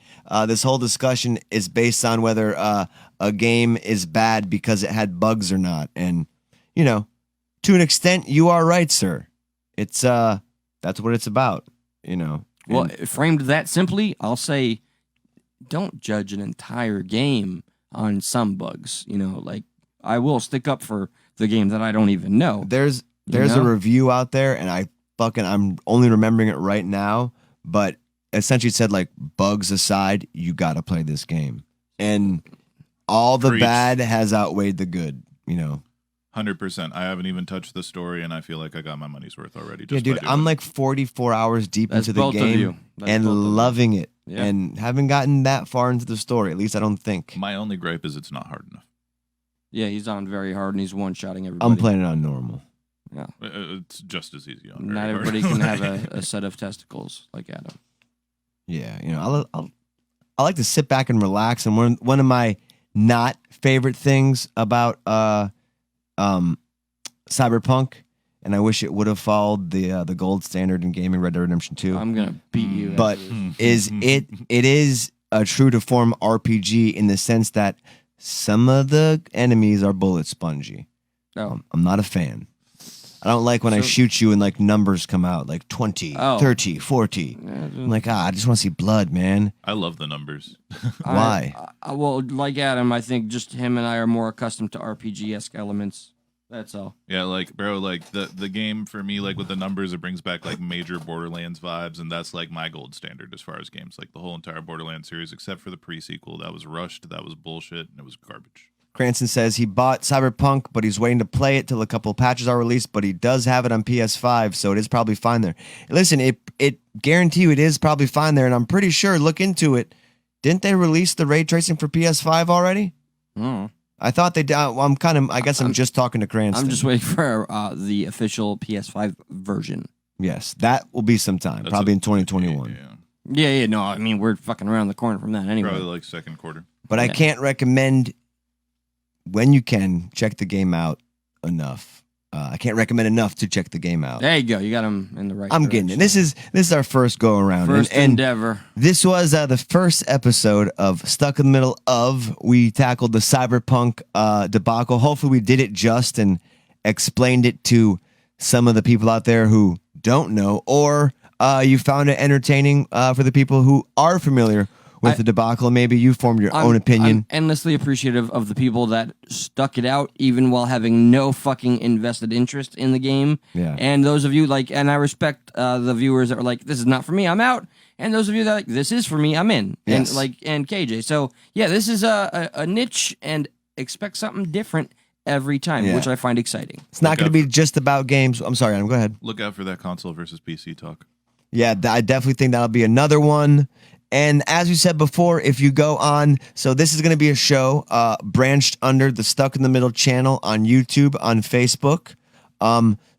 this whole discussion is based on whether a game is bad because it had bugs or not. And, you know, to an extent, you are right, sir. It's that's what it's about, you know. Well, framed that simply, I'll say, don't judge an entire game on some bugs. You know, like I will stick up for the game that I don't even know. There's You a know? review out there, and I'm only remembering it right now, but essentially it said like bugs aside, you got to play this game, and all the Preach. bad has outweighed the good. You know. 100%. I haven't even touched the story, and I feel like I got my money's worth already. Yeah, Just dude, by doing I'm it. like 44 hours deep That's into the both of you. game That's and both of you. loving it, Yeah. and haven't gotten that far into the story. At least I don't think. My only gripe is it's not hard enough. Yeah, he's on very hard and he's one-shotting everybody. I'm playing it on normal. Yeah. It's just as easy on. Not very hard. everybody can have a set of testicles like Adam. Yeah, you know, I like to sit back and relax. And one of my not favorite things about Cyberpunk, and I wish it would have followed the gold standard in gaming, Red Dead Redemption 2. I'm gonna beat you. But after this. is it is a true to form RPG in the sense that some of the enemies are bullet spongy. Oh. I'm not a fan. I don't like when I So- shoot you and like numbers come out like 20, Oh. 30, 40. I'm like, I just want to see blood, man. I love the numbers. Why? Well, like Adam, I think just him and I are more accustomed to RPG-esque elements. That's all. Yeah, like bro, like the game for me, like with the numbers, it brings back like major Borderlands vibes, and that's like my gold standard as far as games. Like the whole entire Borderlands series, except for the pre-sequel, that was rushed, that was bullshit, and it was garbage. Cranston says he bought Cyberpunk, but he's waiting to play it till a couple patches are released, but he does have it on PS5, so it is probably fine there. Listen, it guarantee you it is probably fine there, and I'm pretty sure, look into it. Didn't they release the ray tracing for PS5 already? Oh. I thought they did. Well, I guess I'm just talking to Cranston. I'm just waiting for the official PS5 version. Yes, that will be sometime, That's probably a- in 2021. Yeah, Yeah, no, I mean, we're fucking around the corner from that anyway. probably like second quarter. But I Yeah. can't recommend, when you can, check the game out enough. I can't recommend enough to check the game out. There you go. You got him in the right I'm getting it. direction. This is our first go around. First and endeavor. this was the first episode of Stuck in the Middle of. We tackled the Cyberpunk debacle. Hopefully we did it just and explained it to some of the people out there who don't know, or you found it entertaining for the people who are familiar with the debacle. Maybe you formed your own opinion. I'm endlessly appreciative of the people that stuck it out, even while having no fucking invested interest in the game. Yeah. And those of you and I respect the viewers that were like, "This is not for me, I'm out." And those of you that are like, "This is for me, I'm in." Yes. And KJ. So yeah, this is a niche, and expect something different every time, Yeah. which I find exciting. It's not Look going to out be just about games. I'm sorry, Adam, go ahead. Look out for that console versus PC talk. Yeah, I definitely think that'll be another one. And as we said before, if you go on, so this is going to be a show branched under the Stuck in the Middle channel on YouTube, on Facebook.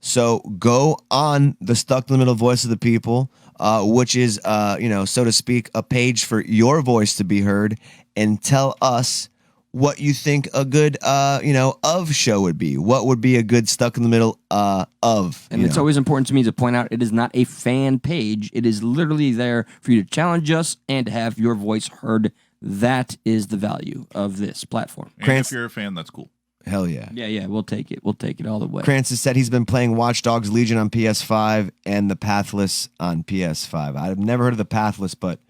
So go on the Stuck in the Middle Voice of the People, which is, so to speak, a page for your voice to be heard, and tell us what you think a good, of show would be. What would be a good Stuck in the Middle of? And it's always important to me to point out it is not a fan page. It is literally there for you to challenge us and to have your voice heard. That is the value of this platform. And if you're a fan, that's cool. Hell yeah. Yeah, we'll take it. We'll take it all the way. Francis said he's been playing Watch Dogs Legion on PS5 and the Pathless on PS5. I've never heard of the Pathless, but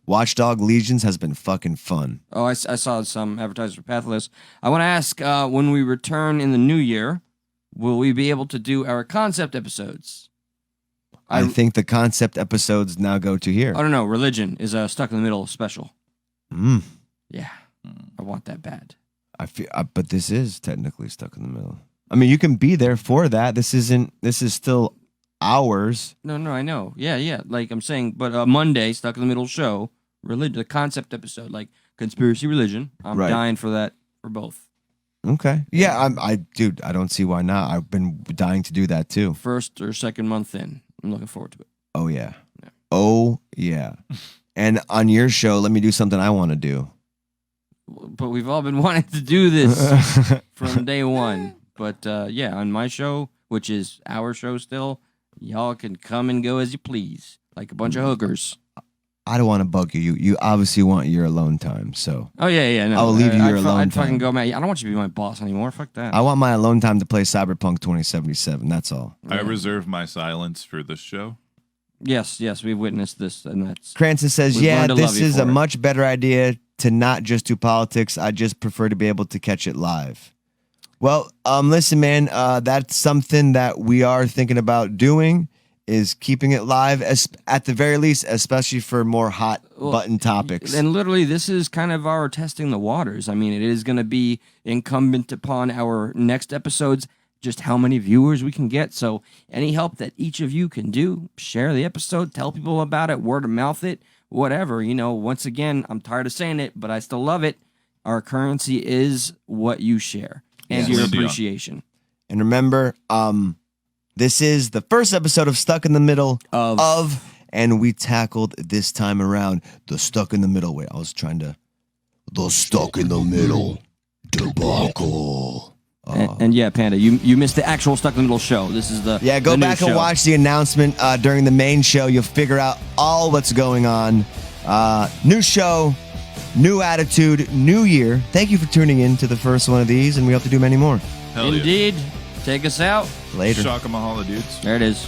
Watch Dog Legions has been fucking fun. Oh, I saw some advertisers for Pathless. I want to ask, when we return in the new year, will we be able to do our concept episodes? I think the concept episodes now go to here. I don't know. Religion is a Stuck in the Middle special. Yeah, I want that bad. But this is technically Stuck in the Middle. I mean, you can be there for that. This is still ours. No, I know. Yeah. Like I'm saying, but Monday, Stuck in the Middle show, religion, the concept episode, like conspiracy religion. I'm dying for that for both. Okay. Yeah, dude, I don't see why not. I've been dying to do that too. First or second month in. I'm looking forward to it. Oh yeah. Oh yeah. And on your show, let me do something I want to do. But we've all been wanting to do this from day one. But on my show, which is our show still, y'all can come and go as you please, like a bunch of hookers. I don't want to bug you. You obviously want your alone time, so. Oh yeah. No, I'll leave you your alone time. I'd fucking go, man. I don't want you to be my boss anymore. Fuck that. I want my alone time to play Cyberpunk 2077. That's all. I reserve my silence for this show. Yes, we've witnessed this, and that's. Cranston says, this is a much better idea to not just do politics. I just prefer to be able to catch it live. Well, listen, man, that's something that we are thinking about doing, is keeping it live, at the very least, especially for more hot button topics. And literally, this is kind of our testing the waters. I mean, it is going to be incumbent upon our next episodes just how many viewers we can get. So any help that each of you can do, share the episode, tell people about it, word of mouth it, whatever. Once again, I'm tired of saying it, but I still love it. Our currency is what you share and your appreciation. And remember, this is the first episode of Stuck in the Middle of, and we tackled this time around the Stuck in the Middle way. I was trying to, the Stuck in the Middle debacle. And Panda, you missed the actual Stuck in the Middle show. This is the go back and watch the announcement during the main show. You'll figure out all what's going on. New show, new attitude, new year. Thank you for tuning in to the first one of these, and we hope to do many more. Hell Indeed. Take us out. Later. Shaka Mahala, dudes. There it is.